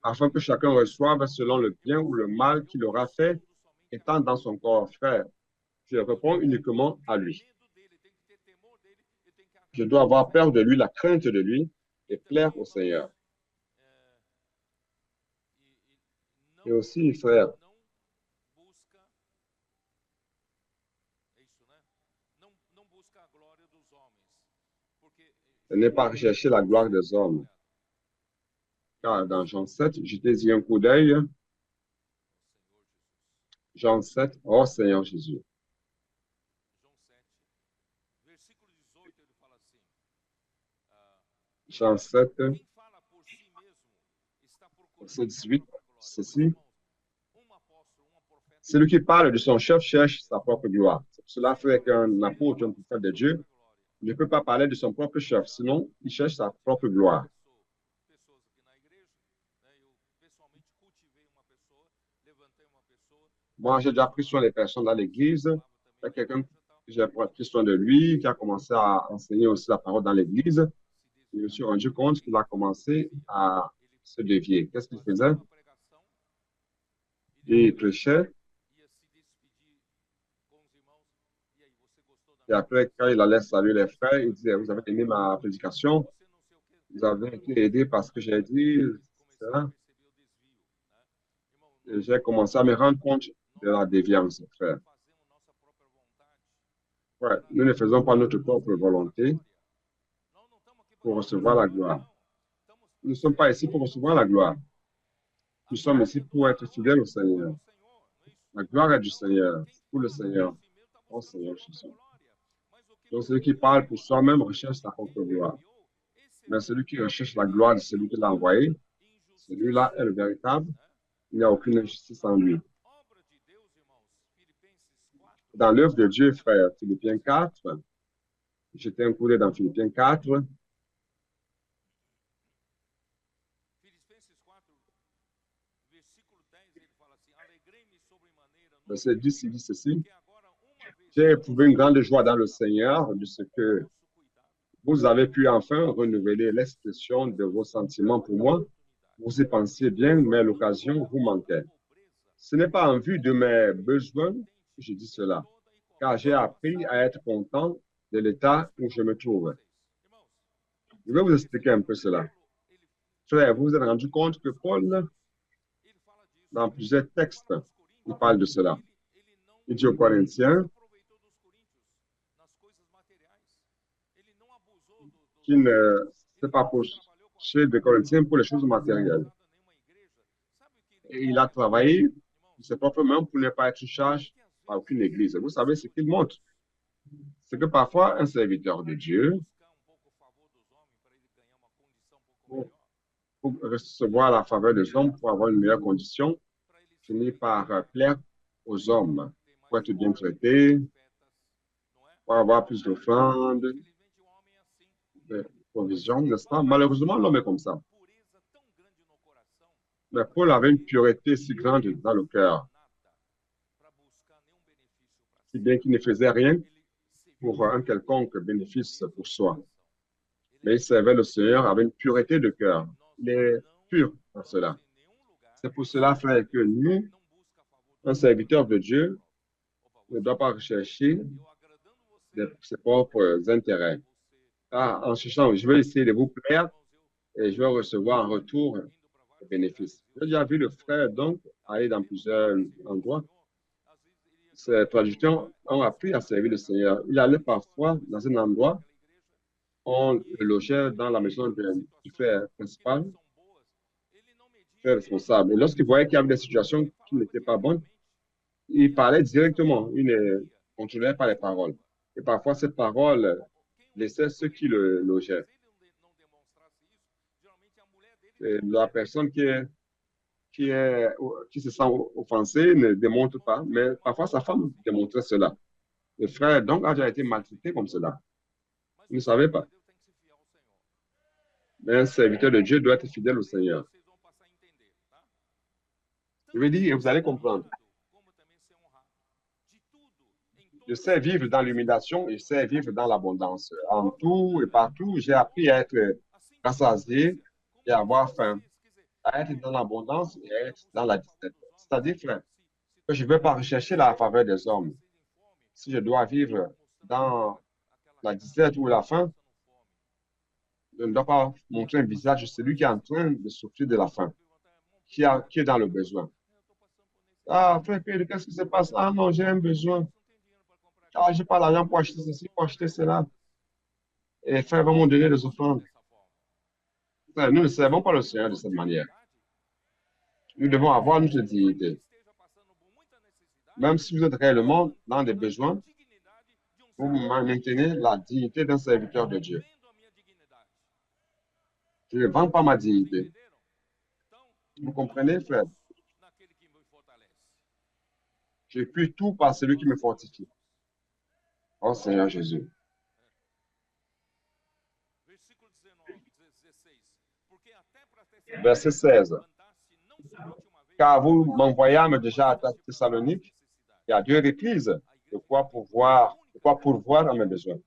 afin que chacun reçoive selon le bien ou le mal qu'il aura fait, étant dans son corps, frère. Je réponds uniquement à lui. Je dois avoir peur de lui, la crainte de lui, et plaire au Seigneur. Et aussi, frère, ce n'est pas rechercher la gloire des hommes. Car dans Jean 7, jetez-y un coup d'œil. Jean 7, oh Seigneur Jésus. Jean 7, verset 18, ceci. Celui qui parle de son chef cherche sa propre gloire. Cela fait qu'un apôtre, un prophète de Dieu, ne peut pas parler de son propre chef, sinon il cherche sa propre gloire. Moi, j'ai déjà pris soin des personnes dans l'Église. Il y a quelqu'un que j'ai pris soin de lui, qui a commencé à enseigner aussi la parole dans l'Église. Je me suis rendu compte qu'il a commencé à se dévier. Qu'est-ce qu'il faisait? Il prêchait. Et après, quand il allait saluer les frères, il disait, vous avez aimé ma prédication? Vous avez été aidé parce que j'ai dit ça. Et j'ai commencé à me rendre compte de la déviance, frère. Ouais, nous ne faisons pas notre propre volonté pour recevoir la gloire. Nous ne sommes pas ici pour recevoir la gloire. Nous sommes ici pour être fidèles au Seigneur. La gloire est du Seigneur, pour le Seigneur. Oh Seigneur Jésus. Donc celui qui parle pour soi-même recherche sa propre gloire. Mais celui qui recherche la gloire de celui qui l'a envoyé, celui-là est le véritable. Il n'y a aucune injustice en lui. Dans l'œuvre de Dieu, frère, Philippiens 4, j'étais un coup d'œil dans Philippiens 4. Verset 10, il dit ceci. J'ai éprouvé une grande joie dans le Seigneur de ce que vous avez pu enfin renouveler l'expression de vos sentiments pour moi. Vous y pensiez bien, mais l'occasion vous manquait. Ce n'est pas en vue de mes besoins que je dis cela, car j'ai appris à être content de l'état où je me trouve. Je vais vous expliquer un peu cela. Frère, vous vous êtes rendu compte que Paul, dans plusieurs textes, il parle de cela. Il dit aux Corinthiens qu'il ne s'est pas approché des Corinthiens pour les choses matérielles. Et il a travaillé de ses propres mains pour ne pas être en charge par aucune église. Vous savez ce qu'il montre? C'est que parfois, un serviteur de Dieu pour recevoir la faveur des hommes, pour avoir une meilleure condition, finit par plaire aux hommes, pour être bien traité, pour avoir plus d'offrandes, de provisions, n'est-ce pas? Malheureusement, l'homme est comme ça. Mais Paul avait une pureté si grande dans le cœur, si bien qu'il ne faisait rien pour un quelconque bénéfice pour soi. Mais il servait le Seigneur avec une pureté de cœur. Il est pur en cela. C'est pour cela, frère, que nous, un serviteur de Dieu, ne doit pas rechercher ses propres intérêts. En cherchant, je vais essayer de vous plaire et je vais recevoir en retour des bénéfices. J'ai déjà vu le frère, donc, aller dans plusieurs endroits. Ces traducteurs ont appris à servir le Seigneur. Il allait parfois dans un endroit, on le logeait dans la maison du frère principal, du frère responsable. Et lorsqu'il voyait qu'il y avait des situations qui n'étaient pas bonnes, il parlait directement. Il ne contrôlait pas les paroles. Et parfois, ces paroles laissaient ceux qui le logeaient. Et la personne qui se sent offensée ne démontre pas, mais parfois sa femme démontrait cela. Le frère, donc, a déjà été maltraité comme cela. Vous ne savez pas. Mais un serviteur de Dieu doit être fidèle au Seigneur. Je veux dire, et vous allez comprendre. Je sais vivre dans l'humiliation et je sais vivre dans l'abondance. En tout et partout, j'ai appris à être rassasié et à avoir faim, à être dans l'abondance et à être dans la disette. C'est-à-dire, frère, que je ne veux pas rechercher la faveur des hommes. Si je dois vivre dans la disette ou la faim, je ne dois pas montrer un visage de celui qui est en train de souffrir de la faim, qui est dans le besoin. Ah, frère Pedro, qu'est-ce qui se passe? Ah non, j'ai un besoin. Ah, je n'ai pas l'argent pour acheter ceci, pour acheter cela. Et frère va me donner des offrandes. Frère, nous ne servons pas le Seigneur de cette manière. Nous devons avoir notre dignité. Même si vous êtes réellement dans des besoins, vous maintenez la dignité d'un serviteur de Dieu. Je ne vends pas ma dignité. Vous comprenez, frère? Je puis tout par celui qui me fortifie. Oh Seigneur Jésus. Verset 16. Car vous m'envoyâmes déjà à Thessalonique, et à 2 reprises, de quoi pourvoir à mes besoins.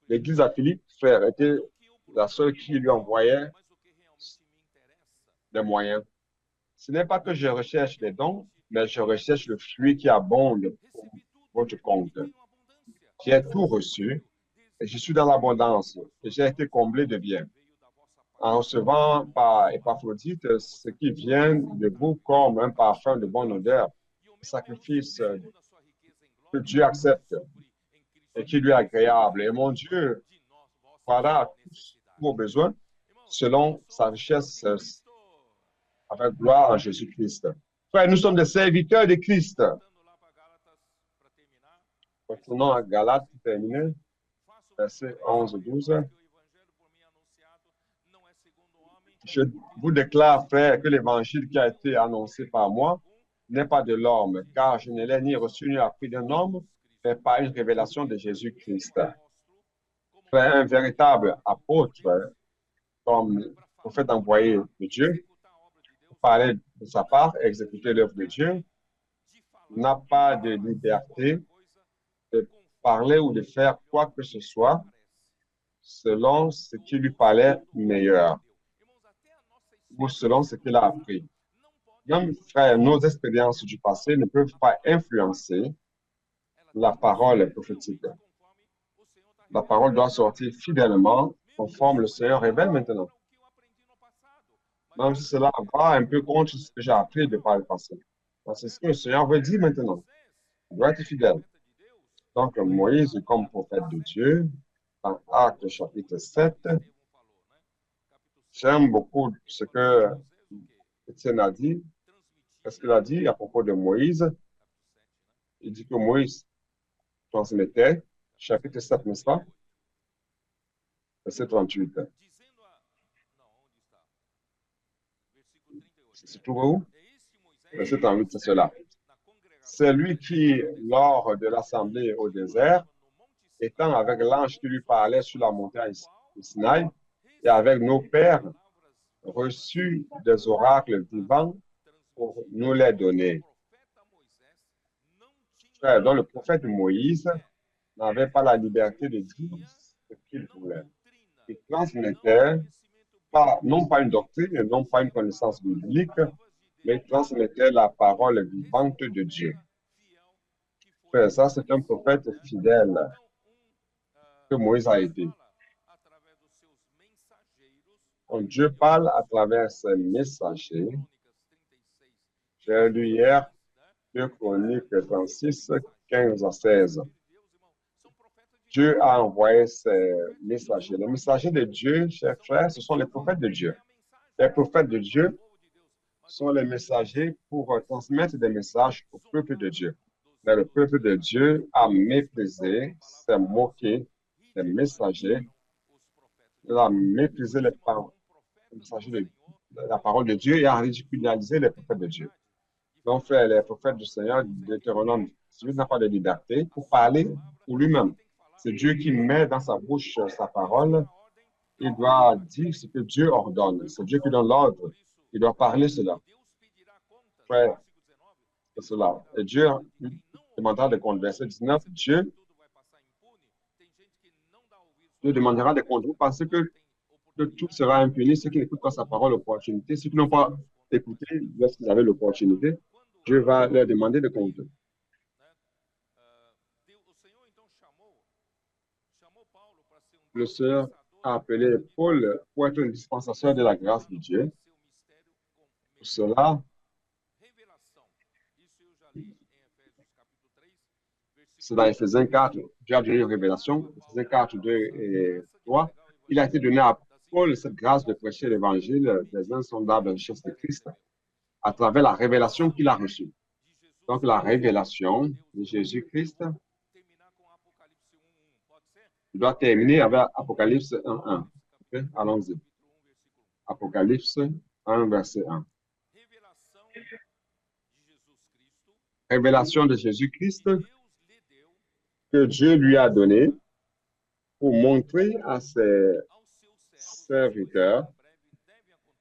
L'église à Philippe, frère, était la seule qui lui envoyait des moyens. Ce n'est pas que je recherche des dons, mais je recherche le fruit qui abonde pour votre compte. J'ai tout reçu et je suis dans l'abondance et j'ai été comblé de bien. En recevant par Épaphrodite ce qui vient de vous comme un parfum de bonne odeur, un sacrifice que Dieu accepte et qui lui est agréable. Et mon Dieu fera tous vos besoins selon sa richesse avec gloire en Jésus-Christ. Frère, nous sommes des serviteurs de Christ. Retournons à Galates, terminé, versets 11-12. Je vous déclare, frère, que l'évangile qui a été annoncé par moi n'est pas de l'homme, car je ne l'ai ni reçu ni appris d'un homme, mais par une révélation de Jésus-Christ. Frère, un véritable apôtre, comme prophète envoyé de Dieu, pour parler de sa part, exécuter l'œuvre de Dieu, n'a pas de liberté de parler ou de faire quoi que ce soit selon ce qui lui paraît meilleur ou selon ce qu'il a appris. Même, frère, nos expériences du passé ne peuvent pas influencer la parole prophétique. La parole doit sortir fidèlement, conforme le Seigneur révèle maintenant. Même si cela va un peu contre ce que j'ai appris de par le passé. C'est ce que le Seigneur veut dire maintenant. Il doit être fidèle. Donc, Moïse, comme prophète de Dieu, en Actes chapitre 7, j'aime beaucoup ce que Étienne a dit. Qu'est-ce qu'il a dit à propos de Moïse? Il dit que Moïse transmettait, chapitre 7, n'est-ce pas? Verset 38. Se trouve où? Verset 38, c'est cela. C'est lui qui, lors de l'assemblée au désert, étant avec l'ange qui lui parlait sur la montagne du Sinaï, et avec nos pères, reçu des oracles vivants pour nous les donner. Frère, donc le prophète Moïse n'avait pas la liberté de dire ce qu'il voulait. Il transmettait non pas une doctrine, non pas une connaissance biblique, mais il transmettait la parole vivante de Dieu. Frère, ça, c'est un prophète fidèle que Moïse a été. Donc, Dieu parle à travers ses messagers. J'ai lu hier 2 Chroniques 36, 15 à 16. Dieu a envoyé ses messagers. Les messagers de Dieu, chers frères, ce sont les prophètes de Dieu. Les prophètes de Dieu sont les messagers pour transmettre des messages au peuple de Dieu. Mais le peuple de Dieu a méprisé, s'est moqué des messagers, il a méprisé les messagers de la parole de Dieu et a ridiculisé les prophètes de Dieu. Donc, frère, les prophètes du Seigneur, Deutéronome 18, n'a pas de liberté pour parler pour lui-même. C'est Dieu qui met dans sa bouche sa parole. Il doit dire ce que Dieu ordonne. C'est Dieu qui donne l'ordre. Il doit parler cela. Frère, c'est cela. Et Dieu demandera des comptes. Verset 19, Dieu demandera des comptes. Vous pensez que tout sera impuni, ceux qui n'écoutent pas sa parole, l'opportunité, ceux qui n'ont pas écouté lorsqu'ils avaient l'opportunité, Dieu va leur demander des comptes. Le Seigneur a appelé Paul pour être un dispensateur de la grâce de Dieu. Pour cela, c'est dans Éphésiens 4, Dieu a donné une révélation, Éphésiens 4, 2 et 3. Il a été donné à Paul cette grâce de prêcher l'évangile des insondables richesses de Christ à travers la révélation qu'il a reçue. Donc, la révélation de Jésus-Christ doit terminer avec Apocalypse 1.1. Okay? Allons-y. Apocalypse 1, verset 1. Révélation de Jésus-Christ que Dieu lui a donnée pour montrer à ses serviteurs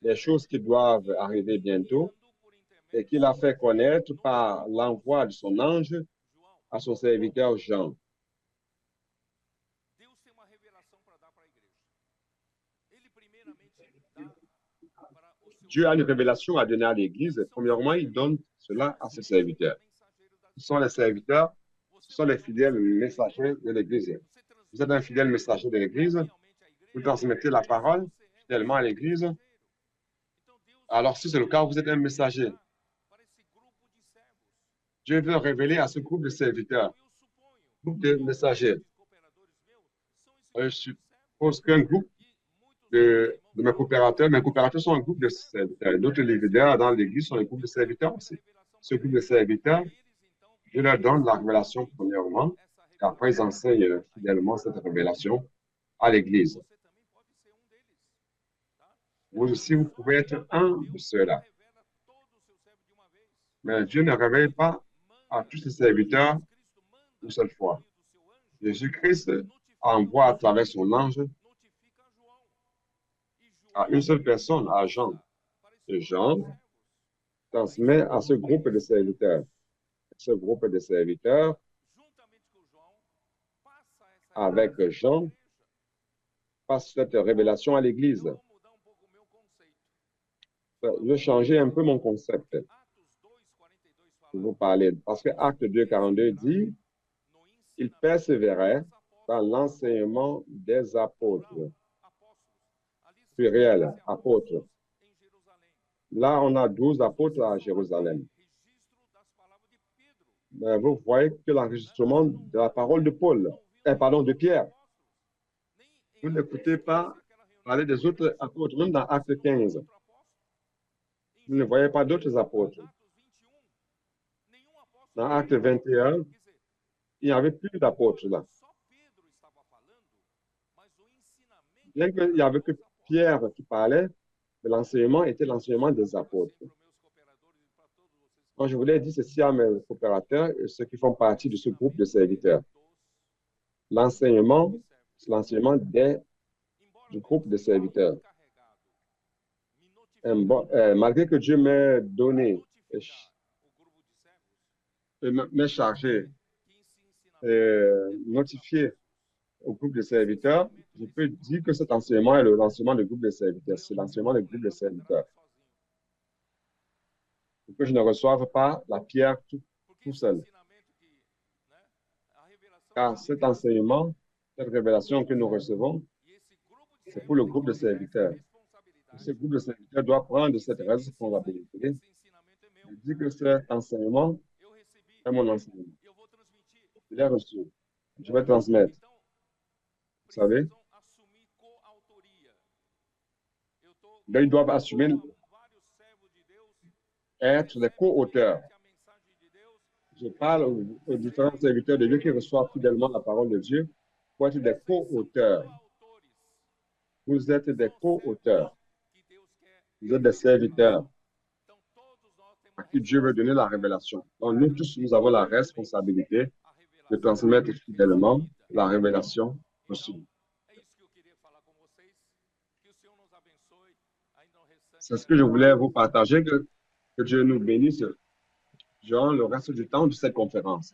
les choses qui doivent arriver bientôt et qu'il a fait connaître par l'envoi de son ange à son serviteur Jean. Dieu a une révélation à donner à l'Église. Premièrement, il donne cela à ses serviteurs. Ce sont les serviteurs, ce sont les fidèles messagers de l'Église. Vous êtes un fidèle messager de l'Église, vous transmettez la parole fidèlement à l'Église. Alors, si c'est le cas, vous êtes un messager. Dieu veut révéler à ce groupe de serviteurs, groupe de messagers. Je suppose qu'un groupe de mes coopérateurs sont un groupe de serviteurs. D'autres leaders dans l'Église sont un groupe de serviteurs aussi. Ce groupe de serviteurs, Dieu leur donne la révélation premièrement, et après ils enseignent fidèlement cette révélation à l'Église. Vous aussi, vous pouvez être un de ceux-là. Mais Dieu ne révèle pas à tous ses serviteurs une seule fois. Jésus-Christ envoie à travers son ange à une seule personne, à Jean. Et Jean transmet à ce groupe de serviteurs. Ce groupe de serviteurs, avec Jean, passe cette révélation à l'Église. Je vais changer un peu mon concept. Je vais vous parler. Parce que Acte 2, 42 dit, il persévérait dans l'enseignement des apôtres. Pluriel, apôtres. Là, on a 12 apôtres à Jérusalem. Mais vous voyez que l'enregistrement de la parole de de Pierre. Vous n'écoutez pas parler des autres apôtres, même dans Acte 15. Vous ne voyez pas d'autres apôtres. Dans Acte 21, il n'y avait plus d'apôtres là. Bien qu'il n'y avait que Pierre qui parlait, l'enseignement était l'enseignement des apôtres. Donc, je voulais dire ceci à mes coopérateurs et ceux qui font partie de ce groupe de serviteurs. L'enseignement, c'est l'enseignement du groupe de serviteurs. Malgré que Dieu m'ait donné, m'ait chargé, notifié au groupe de serviteurs, je peux dire que cet enseignement est l'enseignement du groupe de serviteurs. C'est l'enseignement du groupe de serviteurs. Pour que je ne reçoive pas la pierre tout seul. Car cet enseignement, cette révélation que nous recevons, c'est pour le groupe de serviteurs. Ce groupe de serviteurs doit prendre cette responsabilité. Je dis que cet enseignement est mon enseignement. Je l'ai reçu. Je vais transmettre. Vous savez? Là, ils doivent assumer être les co-auteurs. Je parle aux différents serviteurs de Dieu qui reçoivent fidèlement la parole de Dieu pour être des co-auteurs. Vous êtes des co-auteurs. Vous êtes des serviteurs à qui Dieu veut donner la révélation. Donc, nous tous, nous avons la responsabilité de transmettre fidèlement la révélation reçue. C'est ce que je voulais vous partager, que Dieu nous bénisse durant le reste du temps de cette conférence.